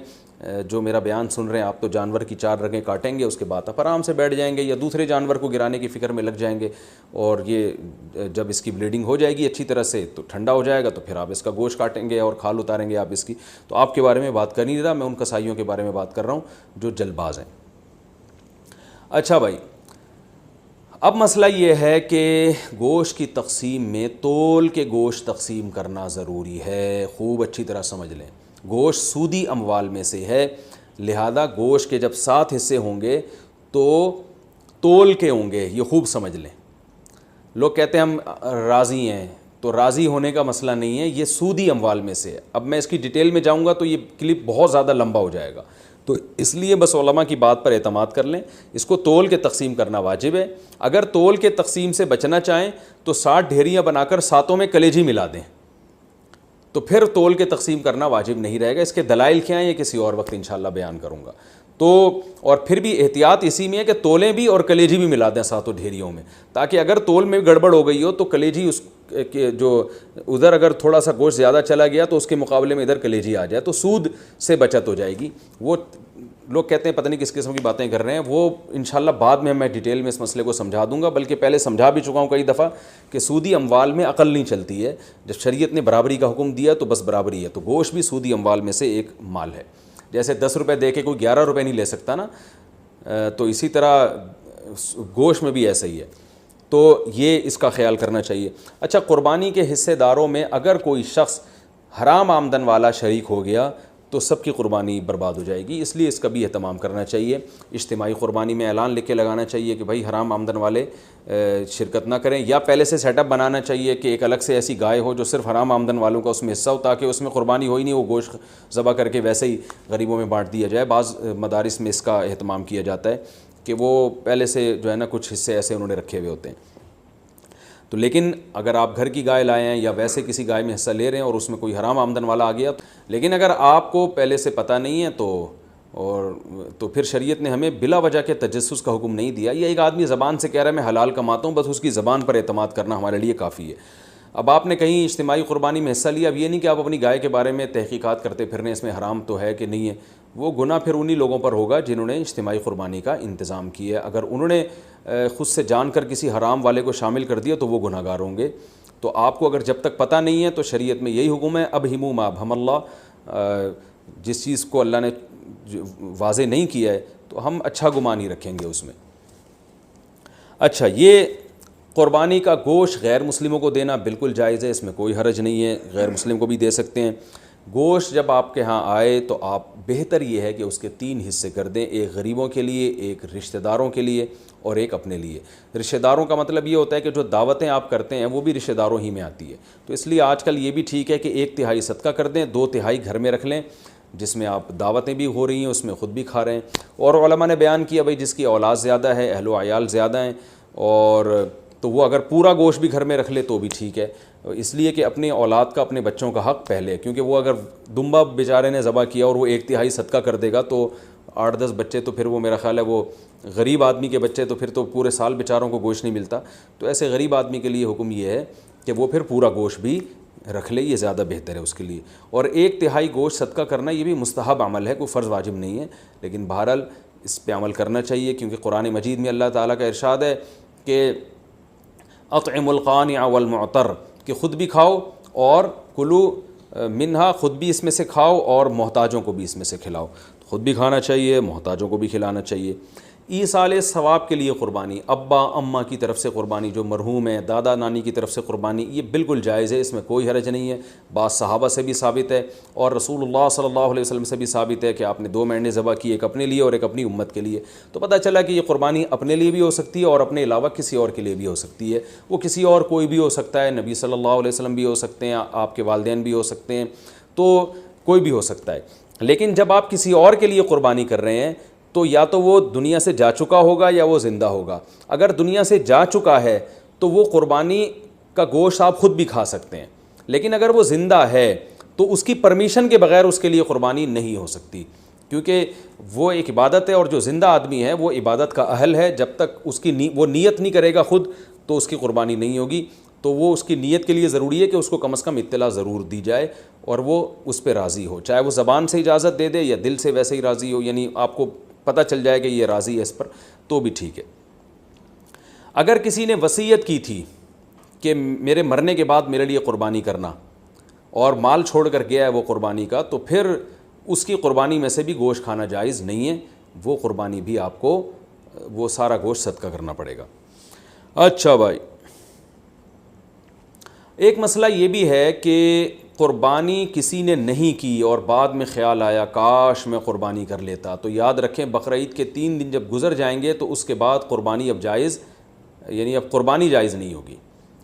S1: جو میرا بیان سن رہے ہیں, آپ تو جانور کی 4 رگیں کاٹیں گے, اس کے بعد آپ آرام سے بیٹھ جائیں گے یا دوسرے جانور کو گرانے کی فکر میں لگ جائیں گے, اور یہ جب اس کی بلیڈنگ ہو جائے گی اچھی طرح سے تو ٹھنڈا ہو جائے گا تو پھر آپ اس کا گوشت کاٹیں گے اور کھال اتاریں گے آپ اس کی. تو آپ کے بارے میں بات کر نہیں رہا, میں ان قصائیوں کے بارے میں بات کر رہا ہوں جو جلد باز ہیں. اچھا بھائی, اب مسئلہ یہ ہے کہ گوشت کی تقسیم میں تول کے گوشت تقسیم کرنا ضروری ہے. خوب اچھی طرح سمجھ لیں, گوشت سودی اموال میں سے ہے, لہذا گوشت کے جب 7 حصے ہوں گے تو تول کے ہوں گے. یہ خوب سمجھ لیں. لوگ کہتے ہیں ہم راضی ہیں, تو راضی ہونے کا مسئلہ نہیں ہے, یہ سودی اموال میں سے ہے. اب میں اس کی ڈیٹیل میں جاؤں گا تو یہ کلپ بہت زیادہ لمبا ہو جائے گا, تو اس لیے بس علماء کی بات پر اعتماد کر لیں. اس کو تول کے تقسیم کرنا واجب ہے. اگر تول کے تقسیم سے بچنا چاہیں تو 60 ڈھیریاں بنا کر 7 میں کلیجی ملا دیں, تو پھر تول کے تقسیم کرنا واجب نہیں رہے گا. اس کے دلائل کیا ہیں یہ کسی اور وقت انشاءاللہ بیان کروں گا. تو اور پھر بھی احتیاط اسی میں ہے کہ تولیں بھی اور کلیجی بھی ملا دیں 7 ڈھیریوں میں, تاکہ اگر تول میں گڑبڑ ہو گئی ہو تو کلیجی اس کے جو ادھر اگر تھوڑا سا گوشت زیادہ چلا گیا تو اس کے مقابلے میں ادھر کلیجی آ جائے تو سود سے بچت ہو جائے گی. وہ لوگ کہتے ہیں پتہ نہیں کس قسم کی باتیں کر رہے ہیں, وہ انشاءاللہ بعد میں ڈیٹیل میں اس مسئلے کو سمجھا دوں گا, بلکہ پہلے سمجھا بھی چکا ہوں کئی دفعہ کہ سودی اموال میں عقل نہیں چلتی ہے. جب شریعت نے برابری کا حکم دیا تو بس برابری ہے. تو گوشت بھی سودی اموال میں سے ایک مال ہے. جیسے 10 روپے دے کے کوئی 11 روپے نہیں لے سکتا نا, تو اسی طرح گوشت میں بھی ایسا ہی ہے. تو یہ اس کا خیال کرنا چاہیے. اچھا, قربانی کے حصے داروں میں اگر کوئی شخص حرام آمدن والا شریک ہو گیا تو سب کی قربانی برباد ہو جائے گی, اس لیے اس کا بھی اہتمام کرنا چاہیے. اجتماعی قربانی میں اعلان لکھ کے لگانا چاہیے کہ بھائی حرام آمدن والے شرکت نہ کریں, یا پہلے سے سیٹ اپ بنانا چاہیے کہ ایک الگ سے ایسی گائے ہو جو صرف حرام آمدن والوں کا اس میں حصہ ہو, تاکہ اس میں قربانی ہو ہی نہیں, وہ گوشت ذبح کر کے ویسے ہی غریبوں میں بانٹ دیا جائے. بعض مدارس میں اس کا اہتمام کیا جاتا ہے کہ وہ پہلے سے جو ہے نا کچھ حصے ایسے انہوں نے رکھے ہوئے ہوتے ہیں. تو لیکن اگر آپ گھر کی گائے لائے ہیں یا ویسے کسی گائے میں حصہ لے رہے ہیں اور اس میں کوئی حرام آمدن والا آ گیا, لیکن اگر آپ کو پہلے سے پتہ نہیں ہے تو پھر شریعت نے ہمیں بلا وجہ کے تجسس کا حکم نہیں دیا. یہ ایک آدمی زبان سے کہہ رہا ہے میں حلال کماتا ہوں, بس اس کی زبان پر اعتماد کرنا ہمارے لیے کافی ہے. اب آپ نے کہیں اجتماعی قربانی میں حصہ لیا, اب یہ نہیں کہ آپ اپنی گائے کے بارے میں تحقیقات کرتے پھرنے اس میں حرام تو ہے کہ نہیں ہے. وہ گناہ پھر انہی لوگوں پر ہوگا جنہوں نے اجتماعی قربانی کا انتظام کیا ہے. اگر انہوں نے خود سے جان کر کسی حرام والے کو شامل کر دیا تو وہ گناہ گار ہوں گے. تو آپ کو اگر جب تک پتہ نہیں ہے تو شریعت میں یہی حکم ہے, ابہموا ما ابہم اللہ, جس چیز کو اللہ نے واضح نہیں کیا ہے تو ہم اچھا گمان ہی رکھیں گے اس میں. اچھا, یہ قربانی کا گوشت غیر مسلموں کو دینا بالکل جائز ہے, اس میں کوئی حرج نہیں ہے, غیر مسلم کو بھی دے سکتے ہیں. گوشت جب آپ کے ہاں آئے تو آپ بہتر یہ ہے کہ اس کے 3 حصے کر دیں, ایک غریبوں کے لیے, ایک رشتہ داروں کے لیے اور ایک اپنے لیے. رشتہ داروں کا مطلب یہ ہوتا ہے کہ جو دعوتیں آپ کرتے ہیں وہ بھی رشتہ داروں ہی میں آتی ہے, تو اس لیے آج کل یہ بھی ٹھیک ہے کہ 1/3 صدقہ کر دیں, 2/3 گھر میں رکھ لیں جس میں آپ دعوتیں بھی ہو رہی ہیں اس میں خود بھی کھا رہے ہیں. اور علماء نے بیان کیا بھائی جس کی اولاد زیادہ ہے, اہل و عیال زیادہ ہیں, اور تو وہ اگر پورا گوشت بھی گھر میں رکھ لے تو بھی ٹھیک ہے, اس لیے کہ اپنی اولاد کا, اپنے بچوں کا حق پہلے, کیونکہ وہ اگر دمبا بیچارے نے ذبح کیا اور وہ 1/3 صدقہ کر دے گا تو 8-10 بچے, تو پھر وہ میرا خیال ہے وہ غریب آدمی کے بچے, تو پھر تو پورے سال بیچاروں کو گوشت نہیں ملتا. تو ایسے غریب آدمی کے لیے حکم یہ ہے کہ وہ پھر پورا گوشت بھی رکھ لے, یہ زیادہ بہتر ہے اس کے لیے. اور 1/3 گوشت صدقہ کرنا یہ بھی مستحب عمل ہے, کوئی فرض واجب نہیں ہے, لیکن بہرحال اس پہ عمل کرنا چاہیے کیونکہ قرآن مجید میں اللہ تعالیٰ کا ارشاد ہے کہ اطعموا القانع والمعتر, کہ خود بھی کھاؤ اور کلو منہا, خود بھی اس میں سے کھاؤ اور محتاجوں کو بھی اس میں سے کھلاؤ. خود بھی کھانا چاہیے, محتاجوں کو بھی کھلانا چاہیے. ایصال ثواب کے لیے قربانی, ابا اماں کی طرف سے قربانی جو مرحوم ہے, دادا نانی کی طرف سے قربانی, یہ بالکل جائز ہے, اس میں کوئی حرج نہیں ہے. بعض صحابہ سے بھی ثابت ہے اور رسول اللہ صلی اللہ علیہ وسلم سے بھی ثابت ہے کہ آپ نے 2 مینڈے ذبح کی, ایک اپنے لیے اور ایک اپنی امت کے لیے. تو پتہ چلا کہ یہ قربانی اپنے لیے بھی ہو سکتی ہے اور اپنے علاوہ کسی اور کے لیے بھی ہو سکتی ہے. وہ کسی اور کوئی بھی ہو سکتا ہے, نبی صلی اللہ علیہ وسلم بھی ہو سکتے ہیں, آپ کے والدین بھی ہو سکتے ہیں, تو کوئی بھی ہو سکتا ہے. لیکن جب آپ کسی اور کے لیے قربانی کر رہے ہیں تو یا تو وہ دنیا سے جا چکا ہوگا یا وہ زندہ ہوگا. اگر دنیا سے جا چکا ہے تو وہ قربانی کا گوشت آپ خود بھی کھا سکتے ہیں, لیکن اگر وہ زندہ ہے تو اس کی پرمیشن کے بغیر اس کے لیے قربانی نہیں ہو سکتی, کیونکہ وہ ایک عبادت ہے اور جو زندہ آدمی ہے وہ عبادت کا اہل ہے. جب تک اس کی وہ نیت نہیں کرے گا خود تو اس کی قربانی نہیں ہوگی. تو وہ اس کی نیت کے لیے ضروری ہے کہ اس کو کم از کم اطلاع ضرور دی جائے اور وہ اس پہ راضی ہو, چاہے وہ زبان سے اجازت دے دے یا دل سے ویسے ہی راضی ہو, یعنی آپ کو پتہ چل جائے کہ یہ راضی ہے اس پر تو بھی ٹھیک ہے. اگر کسی نے وصیت کی تھی کہ میرے مرنے کے بعد میرے لیے قربانی کرنا اور مال چھوڑ کر گیا ہے وہ قربانی کا, تو پھر اس کی قربانی میں سے بھی گوشت کھانا جائز نہیں ہے, وہ قربانی بھی آپ کو وہ سارا گوشت صدقہ کرنا پڑے گا. اچھا بھائی, ایک مسئلہ یہ بھی ہے کہ قربانی کسی نے نہیں کی اور بعد میں خیال آیا کاش میں قربانی کر لیتا, تو یاد رکھیں بقرعید کے 3 دن جب گزر جائیں گے تو اس کے بعد قربانی اب جائز, یعنی اب قربانی جائز نہیں ہوگی,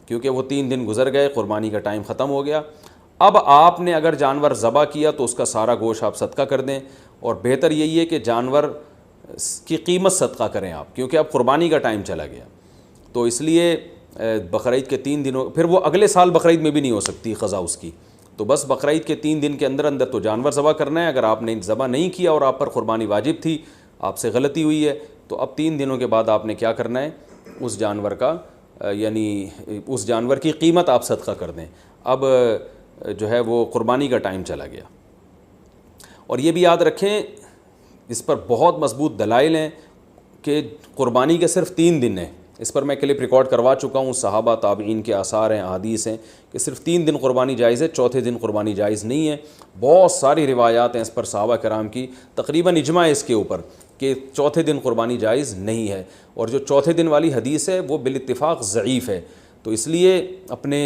S1: کیونکہ وہ 3 دن گزر گئے, قربانی کا ٹائم ختم ہو گیا. اب آپ نے اگر جانور ذبح کیا تو اس کا سارا گوشت آپ صدقہ کر دیں, اور بہتر یہی ہے کہ جانور کی قیمت صدقہ کریں آپ, کیونکہ اب قربانی کا ٹائم چلا گیا. تو اس لیے بقرعید کے 3 دنوں, پھر وہ اگلے سال بقرعید میں بھی نہیں ہو سکتی قضا اس کی, تو بس بقرعید کے 3 دن کے اندر اندر تو جانور ذبح کرنا ہے. اگر آپ نے ذبح نہیں کیا اور آپ پر قربانی واجب تھی, آپ سے غلطی ہوئی ہے, تو اب 3 دنوں کے بعد آپ نے کیا کرنا ہے, اس جانور کا یعنی اس جانور کی قیمت آپ صدقہ کر دیں. اب جو ہے وہ قربانی کا ٹائم چلا گیا. اور یہ بھی یاد رکھیں اس پر بہت مضبوط دلائل ہیں کہ قربانی کے صرف 3 دن ہیں. اس پر میں کلپ ریکارڈ کروا چکا ہوں, صحابہ تابعین کے آثار ہیں, احادیث ہیں کہ صرف 3 دن قربانی جائز ہے, چوتھے دن قربانی جائز نہیں ہے. بہت ساری روایات ہیں اس پر صحابہ کرام کی, تقریباً اجماع ہے اس کے اوپر کہ چوتھے دن قربانی جائز نہیں ہے. اور جو چوتھے دن والی حدیث ہے وہ بالاتفاق ضعیف ہے. تو اس لیے اپنے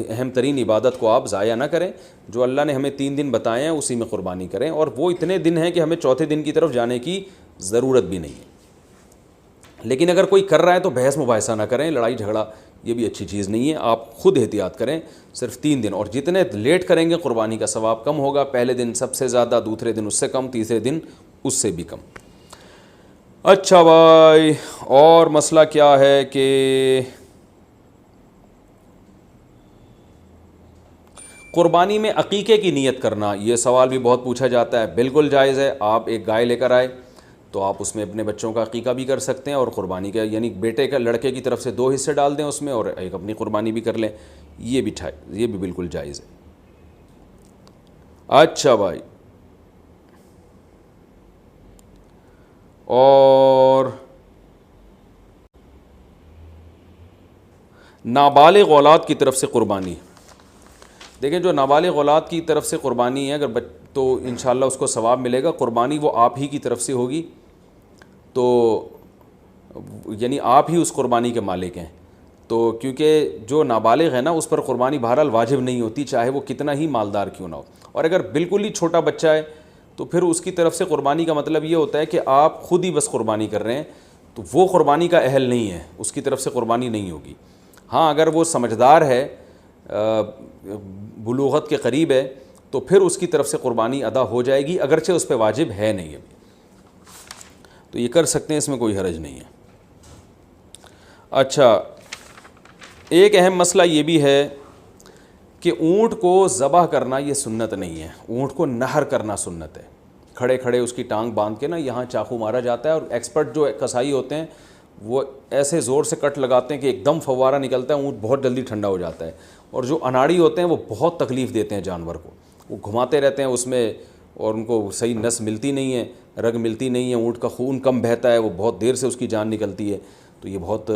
S1: اہم ترین عبادت کو آپ ضائع نہ کریں, جو اللہ نے ہمیں 3 دن بتائے ہیں اسی میں قربانی کریں, اور وہ اتنے دن ہیں کہ ہمیں چوتھے دن کی طرف جانے کی ضرورت بھی نہیں ہے. لیکن اگر کوئی کر رہا ہے تو بحث مباحثہ نہ کریں, لڑائی جھگڑا یہ بھی اچھی چیز نہیں ہے. آپ خود احتیاط کریں, صرف 3 دن, اور جتنے لیٹ کریں گے قربانی کا ثواب کم ہوگا. پہلے دن سب سے زیادہ, دوسرے دن اس سے کم, تیسرے دن اس سے بھی کم. اچھا بھائی، اور مسئلہ کیا ہے کہ قربانی میں عقیقے کی نیت کرنا، یہ سوال بھی بہت پوچھا جاتا ہے۔ بالکل جائز ہے، آپ ایک گائے لے کر آئے تو آپ اس میں اپنے بچوں کا عقیقہ بھی کر سکتے ہیں، اور قربانی کا یعنی بیٹے کا لڑکے کی طرف سے 2 حصے ڈال دیں اس میں، اور ایک اپنی قربانی بھی کر لیں، یہ بھی بالکل جائز ہے۔ اچھا بھائی، اور نابالغ اولاد کی طرف سے قربانی، دیکھیں جو نابالغ اولاد کی طرف سے قربانی ہے اگر تو انشاءاللہ اس کو ثواب ملے گا۔ قربانی وہ آپ ہی کی طرف سے ہوگی، تو یعنی آپ ہی اس قربانی کے مالک ہیں، تو کیونکہ جو نابالغ ہے نا اس پر قربانی بہرحال واجب نہیں ہوتی، چاہے وہ کتنا ہی مالدار کیوں نہ ہو۔ اور اگر بالکل ہی چھوٹا بچہ ہے تو پھر اس کی طرف سے قربانی کا مطلب یہ ہوتا ہے کہ آپ خود ہی بس قربانی کر رہے ہیں، تو وہ قربانی کا اہل نہیں ہے، اس کی طرف سے قربانی نہیں ہوگی۔ ہاں اگر وہ سمجھدار ہے، بلوغت کے قریب ہے، تو پھر اس کی طرف سے قربانی ادا ہو جائے گی، اگرچہ اس پہ واجب ہے نہیں ابھی، تو یہ کر سکتے ہیں، اس میں کوئی حرج نہیں ہے۔ اچھا، ایک اہم مسئلہ یہ بھی ہے کہ اونٹ کو ذبح کرنا یہ سنت نہیں ہے، اونٹ کو نہر کرنا سنت ہے۔ کھڑے کھڑے اس کی ٹانگ باندھ کے نا یہاں چاقو مارا جاتا ہے، اور ایکسپرٹ جو کسائی ہوتے ہیں وہ ایسے زور سے کٹ لگاتے ہیں کہ ایک دم فوارہ نکلتا ہے، اونٹ بہت جلدی ٹھنڈا ہو جاتا ہے۔ اور جو اناڑی ہوتے ہیں وہ بہت تکلیف دیتے ہیں جانور کو، وہ گھماتے رہتے ہیں اس میں، اور ان کو صحیح نس ملتی نہیں ہے، رگ ملتی نہیں ہے، اونٹ کا خون کم بہتا ہے، وہ بہت دیر سے اس کی جان نکلتی ہے، تو یہ بہت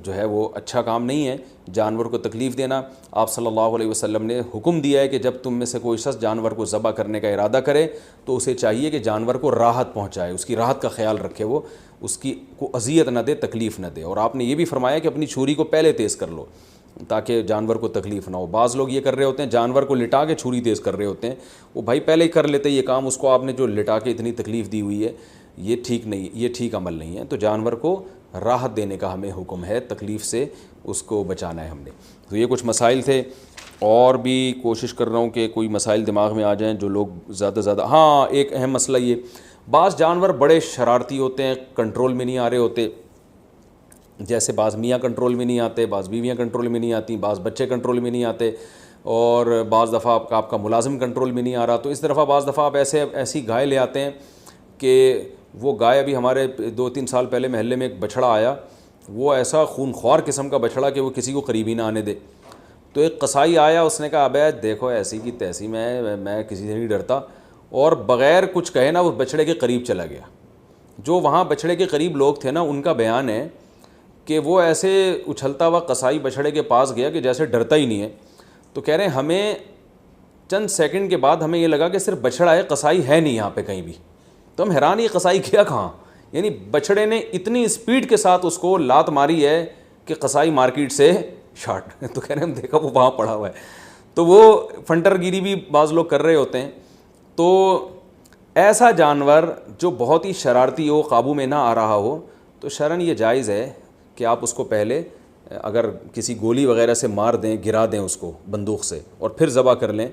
S1: جو ہے وہ اچھا کام نہیں ہے جانور کو تکلیف دینا۔ آپ صلی اللہ علیہ وسلم نے حکم دیا ہے کہ جب تم میں سے کوئی شخص جانور کو ذبح کرنے کا ارادہ کرے تو اسے چاہیے کہ جانور کو راحت پہنچائے، اس کی راحت کا خیال رکھے، وہ اس کی کو اذیت نہ دے، تکلیف نہ دے۔ اور آپ نے یہ بھی فرمایا کہ اپنی چھری کو پہلے تیز کر لو تاکہ جانور کو تکلیف نہ ہو۔ بعض لوگ یہ کر رہے ہوتے ہیں، جانور کو لٹا کے چھری تیز کر رہے ہوتے ہیں، وہ بھائی پہلے ہی کر لیتے یہ کام، اس کو آپ نے جو لٹا کے اتنی تکلیف دی ہوئی ہے، یہ ٹھیک نہیں، یہ ٹھیک عمل نہیں ہے۔ تو جانور کو راحت دینے کا ہمیں حکم ہے، تکلیف سے اس کو بچانا ہے ہم نے۔ تو یہ کچھ مسائل تھے، اور بھی کوشش کر رہا ہوں کہ کوئی مسائل دماغ میں آ جائیں جو لوگ زیادہ ہاں ایک اہم مسئلہ یہ، بعض جانور بڑے شرارتی ہوتے ہیں، کنٹرول میں نہیں آ رہے ہوتے، جیسے بعض میاں کنٹرول میں نہیں آتے، بعض بیویاں کنٹرول میں نہیں آتی، بعض بچے کنٹرول میں نہیں آتے، اور بعض دفعہ آپ کا ملازم کنٹرول میں نہیں آ رہا، تو اس طرح بعض دفعہ آپ ایسی گائے لے آتے ہیں کہ وہ گائے، ابھی ہمارے 2-3 سال پہلے محلے میں ایک بچھڑا آیا، وہ ایسا خون خوار قسم کا بچھڑا کہ وہ کسی کو قریب ہی نہ آنے دے۔ تو ایک قصائی آیا، اس نے کہا ابے دیکھو ایسی کی تیسی، میں کسی سے نہیں ڈرتا، اور بغیر کچھ کہے نا وہ بچھڑے کے قریب چلا گیا۔ جو وہاں بچھڑے کے قریب لوگ تھے نا، ان کا بیان ہے کہ وہ ایسے اچھلتا ہوا قصائی بچھڑے کے پاس گیا کہ جیسے ڈرتا ہی نہیں ہے۔ تو کہہ رہے ہیں ہمیں چند سیکنڈ کے بعد ہمیں یہ لگا کہ صرف بچھڑا ہے، قصائی ہے نہیں یہاں پہ کہیں بھی۔ تو ہم حیران، یہ قصائی کیا کہاں، یعنی بچھڑے نے اتنی اسپیڈ کے ساتھ اس کو لات ماری ہے کہ قصائی مارکیٹ سے شارٹ۔ تو کہہ رہے ہیں ہم دیکھا وہ وہاں پڑا ہوا ہے۔ تو وہ فنٹر گیری بھی بعض لوگ کر رہے ہوتے ہیں۔ تو ایسا جانور جو بہت ہی شرارتی ہو، قابو میں نہ آ رہا ہو، تو شرعاً یہ جائز ہے کہ آپ اس کو پہلے اگر کسی گولی وغیرہ سے مار دیں، گرا دیں اس کو بندوق سے، اور پھر ذبح کر لیں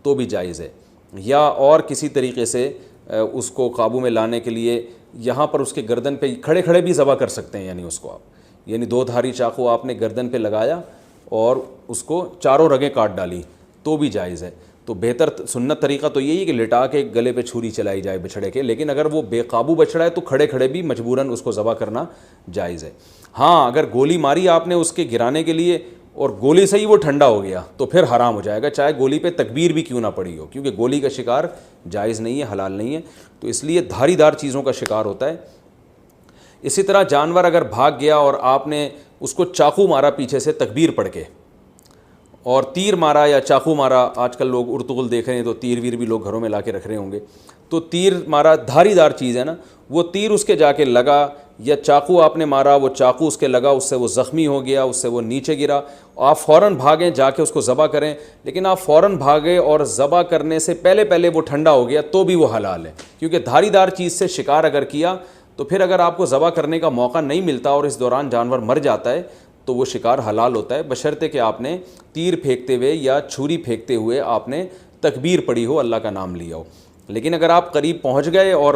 S1: تو بھی جائز ہے۔ یا اور کسی طریقے سے اس کو قابو میں لانے کے لیے یہاں پر اس کے گردن پہ کھڑے کھڑے بھی ذبح کر سکتے ہیں، یعنی اس کو آپ، یعنی 2 دھاری چاقو آپ نے گردن پہ لگایا اور اس کو چاروں رگیں کاٹ ڈالی تو بھی جائز ہے۔ تو بہتر سنت طریقہ تو یہی ہے کہ لٹا کے گلے پہ چھری چلائی جائے بچھڑے کے، لیکن اگر وہ بے قابو بچھڑا ہے تو کھڑے کھڑے بھی مجبوراً اس کو ذبح کرنا جائز ہے۔ ہاں اگر گولی ماری آپ نے اس کے گرانے کے لیے اور گولی سے ہی وہ ٹھنڈا ہو گیا تو پھر حرام ہو جائے گا، چاہے گولی پہ تکبیر بھی کیوں نہ پڑی ہو، کیونکہ گولی کا شکار جائز نہیں ہے، حلال نہیں ہے، تو اس لیے دھاری دار چیزوں کا شکار ہوتا ہے۔ اسی طرح جانور اگر بھاگ گیا اور آپ نے اس کو چاقو مارا پیچھے سے تکبیر پڑھ کے، اور تیر مارا یا چاقو مارا، آج کل لوگ ارطغرل دیکھ رہے ہیں تو تیر ویر بھی لوگ گھروں میں لا کے رکھ رہے ہوں گے، تو تیر مارا، دھاری دار چیز ہے نا، وہ تیر اس کے جا کے لگا، یا چاقو آپ نے مارا، وہ چاقو اس کے لگا، اس سے وہ زخمی ہو گیا، اس سے وہ نیچے گرا، آپ فوراً بھاگیں جا کے اس کو ذبح کریں، لیکن آپ فوراً بھاگے اور ذبح کرنے سے پہلے وہ ٹھنڈا ہو گیا تو بھی وہ حلال ہے، کیونکہ دھاری دار چیز سے شکار اگر کیا تو پھر اگر آپ کو ذبح کرنے کا موقع نہیں ملتا اور اس دوران جانور مر جاتا ہے تو وہ شکار حلال ہوتا ہے، بشرطے کہ آپ نے تیر پھینکتے ہوئے یا چھری پھینکتے ہوئے آپ نے تکبیر پڑھی ہو، اللہ کا نام لیا ہو۔ لیکن اگر آپ قریب پہنچ گئے اور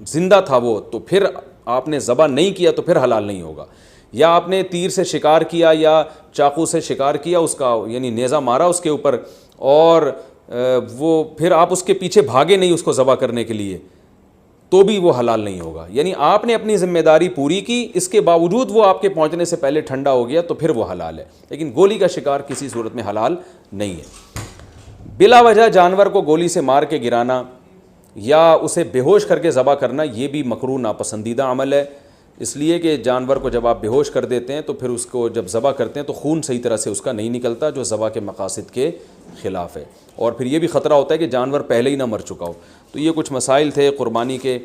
S1: زندہ تھا وہ، تو پھر آپ نے ذبح نہیں کیا تو پھر حلال نہیں ہوگا، یا آپ نے تیر سے شکار کیا یا چاقو سے شکار کیا، اس کا یعنی نیزہ مارا اس کے اوپر، اور وہ پھر آپ اس کے پیچھے بھاگے نہیں اس کو ذبح کرنے کے لیے، تو بھی وہ حلال نہیں ہوگا. یعنی آپ نے اپنی ذمہ داری پوری کی، اس کے باوجود وہ آپ کے پہنچنے سے پہلے ٹھنڈا ہو گیا تو پھر وہ حلال ہے، لیکن گولی کا شکار کسی صورت میں حلال نہیں ہے. بلا وجہ جانور کو گولی سے مار کے گرانا یا اسے بے ہوش کر کے ذبح کرنا یہ بھی مکروہ ناپسندیدہ عمل ہے، اس لیے کہ جانور کو جب آپ بے ہوش کر دیتے ہیں تو پھر اس کو جب ذبح کرتے ہیں تو خون صحیح طرح سے اس کا نہیں نکلتا، جو ذبح کے مقاصد کے خلاف ہے، اور پھر یہ بھی خطرہ ہوتا ہے کہ جانور پہلے ہی نہ مر چکا ہو. تو یہ کچھ مسائل تھے قربانی کے.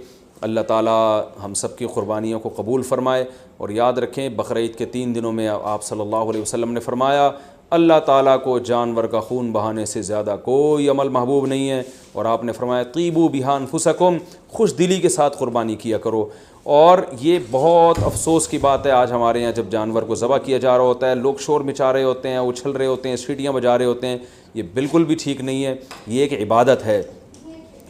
S1: اللہ تعالیٰ ہم سب کی قربانیوں کو قبول فرمائے. اور یاد رکھیں بقرعید کے 3 دنوں میں آپ صلی اللہ علیہ وسلم نے فرمایا اللہ تعالیٰ کو جانور کا خون بہانے سے زیادہ کوئی عمل محبوب نہیں ہے، اور آپ نے فرمایا طیبوا بہا انفسکم، خوش دلی کے ساتھ قربانی کیا کرو. اور یہ بہت افسوس کی بات ہے آج ہمارے یہاں جب جانور کو ذبح کیا جا رہا ہوتا ہے لوگ شور مچا رہے ہوتے ہیں، اچھل رہے ہوتے ہیں، سیٹیاں بجا رہے ہوتے ہیں. یہ بالکل بھی ٹھیک نہیں ہے. یہ ایک عبادت ہے.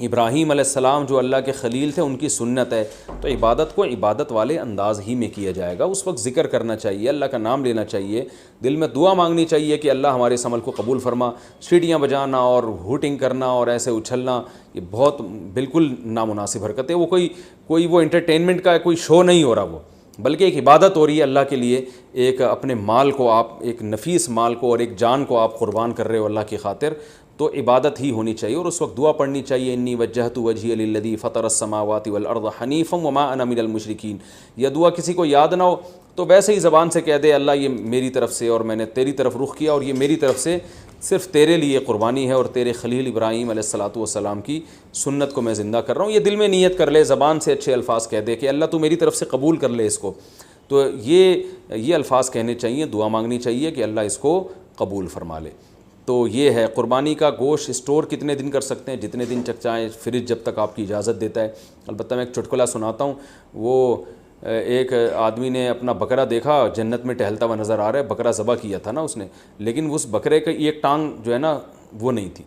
S1: ابراہیم علیہ السلام جو اللہ کے خلیل تھے ان کی سنت ہے، تو عبادت کو عبادت والے انداز ہی میں کیا جائے گا. اس وقت ذکر کرنا چاہیے، اللہ کا نام لینا چاہیے، دل میں دعا مانگنی چاہیے کہ اللہ ہمارے اس عمل کو قبول فرما. سیٹیاں بجانا اور ہوٹنگ کرنا اور ایسے اچھلنا یہ بہت بالکل نامناسب حرکت ہے. وہ کوئی وہ انٹرٹینمنٹ کا کوئی شو نہیں ہو رہا، وہ بلکہ ایک عبادت ہو رہی ہے اللہ کے لیے. ایک اپنے مال کو آپ، ایک نفیس مال کو اور ایک جان کو آپ قربان کر رہے ہو اللہ کی خاطر، تو عبادت ہی ہونی چاہیے. اور اس وقت دعا پڑھنی چاہیے انی وجہت وجہی للذی فطر السماوات والارض حنیفا وما انا من المشرکین. یہ دعا کسی کو یاد نہ ہو تو ویسے ہی زبان سے کہہ دے اللہ یہ میری طرف سے اور میں نے تیری طرف رخ کیا اور یہ میری طرف سے صرف تیرے لیے قربانی ہے اور تیرے خلیل ابراہیم علیہ الصلاۃ والسلام کی سنت کو میں زندہ کر رہا ہوں. یہ دل میں نیت کر لے، زبان سے اچھے الفاظ کہہ دے کہ اللہ تو میری طرف سے قبول کر لے اس کو. تو یہ الفاظ کہنے چاہیے، دعا مانگنی چاہیے کہ اللہ اس کو قبول فرما لے. تو یہ ہے قربانی کا گوشت اسٹور کتنے دن کر سکتے ہیں، جتنے دن تک چاہیں، فریج جب تک آپ کی اجازت دیتا ہے. البتہ میں ایک چٹکلا سناتا ہوں. وہ ایک آدمی نے اپنا بکرا دیکھا جنت میں ٹہلتا ہوا نظر آ رہا ہے، بکرا ذبح کیا تھا نا اس نے، لیکن اس بکرے کا ایک ٹانگ جو ہے نا وہ نہیں تھی.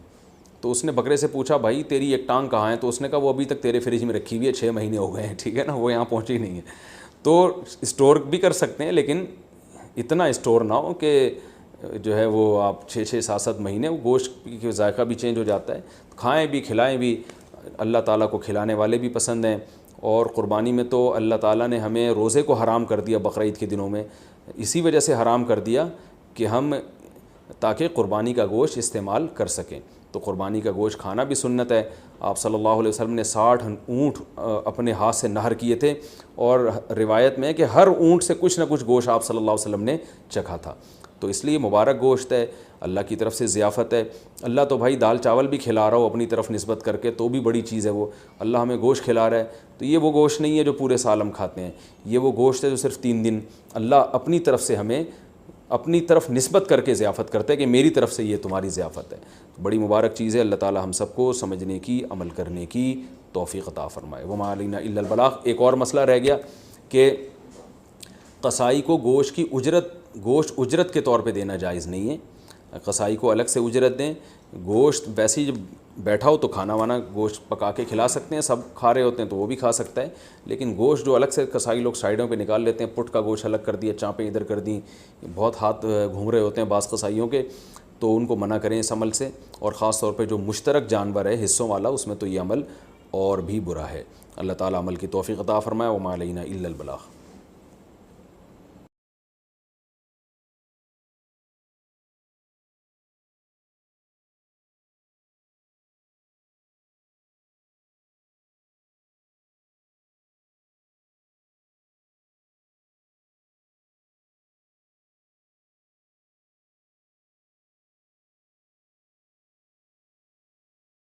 S1: تو اس نے بکرے سے پوچھا بھائی تیری ایک ٹانگ کہاں ہے؟ تو اس نے کہا وہ ابھی تک تیرے فریج میں رکھی ہوئی ہے، 6 مہینے ہو گئے ہیں، ٹھیک ہے نا، وہ یہاں پہنچی نہیں ہے. تو اسٹور بھی کر سکتے ہیں لیکن اتنا اسٹور نہ ہو کہ جو ہے وہ آپ 6-7 مہینے وہ گوشت کا ذائقہ بھی چینج ہو جاتا ہے. کھائیں بھی کھلائیں بھی، اللہ تعالیٰ کو کھلانے والے بھی پسند ہیں. اور قربانی میں تو اللہ تعالیٰ نے ہمیں روزے کو حرام کر دیا بقرعید کے دنوں میں، اسی وجہ سے حرام کر دیا کہ ہم تاکہ قربانی کا گوشت استعمال کر سکیں. تو قربانی کا گوشت کھانا بھی سنت ہے. آپ صلی اللہ علیہ وسلم نے 60 اونٹ اپنے ہاتھ سے نہر کیے تھے، اور روایت میں ہے کہ ہر اونٹ سے کچھ نہ کچھ گوشت آپ صلی اللہ علیہ وسلم نے چکھا تھا. تو اس لیے مبارک گوشت ہے، اللہ کی طرف سے ضیافت ہے. اللہ تو بھائی دال چاول بھی کھلا رہا ہو اپنی طرف نسبت کر کے تو بھی بڑی چیز ہے. وہ اللہ ہمیں گوشت کھلا رہا ہے تو یہ وہ گوشت نہیں ہے جو پورے سال ہم کھاتے ہیں، یہ وہ گوشت ہے جو صرف 3 دن اللہ اپنی طرف سے ہمیں اپنی طرف نسبت کر کے ضیافت کرتا ہے کہ میری طرف سے یہ تمہاری ضیافت ہے. بڑی مبارک چیز ہے. اللہ تعالی ہم سب کو سمجھنے کی، عمل کرنے کی توفیق عطا فرمائے. وما علینا الا البلاغ. ایک اور مسئلہ رہ گیا کہ قصائی کو گوشت اجرت کے طور پہ دینا جائز نہیں ہے. قصائی کو الگ سے اجرت دیں. گوشت ویسے ہی جب بیٹھا ہو تو کھانا وانا گوشت پکا کے کھلا سکتے ہیں، سب کھا رہے ہوتے ہیں تو وہ بھی کھا سکتا ہے. لیکن گوشت جو الگ سے قصائی لوگ سائڈوں پہ نکال لیتے ہیں، پٹ کا گوشت الگ کر دیا، چانپیں ادھر کر دیں، بہت ہاتھ گھوم رہے ہوتے ہیں بعض قصائیوں کے، تو ان کو منع کریں اس عمل سے. اور خاص طور پہ جو مشترک جانور ہے حصوں والا، اس میں تو یہ عمل اور بھی برا ہے. اللہ تعالیٰ عمل کی توفیق عطا فرمائے. وما علینا الا البلاغ.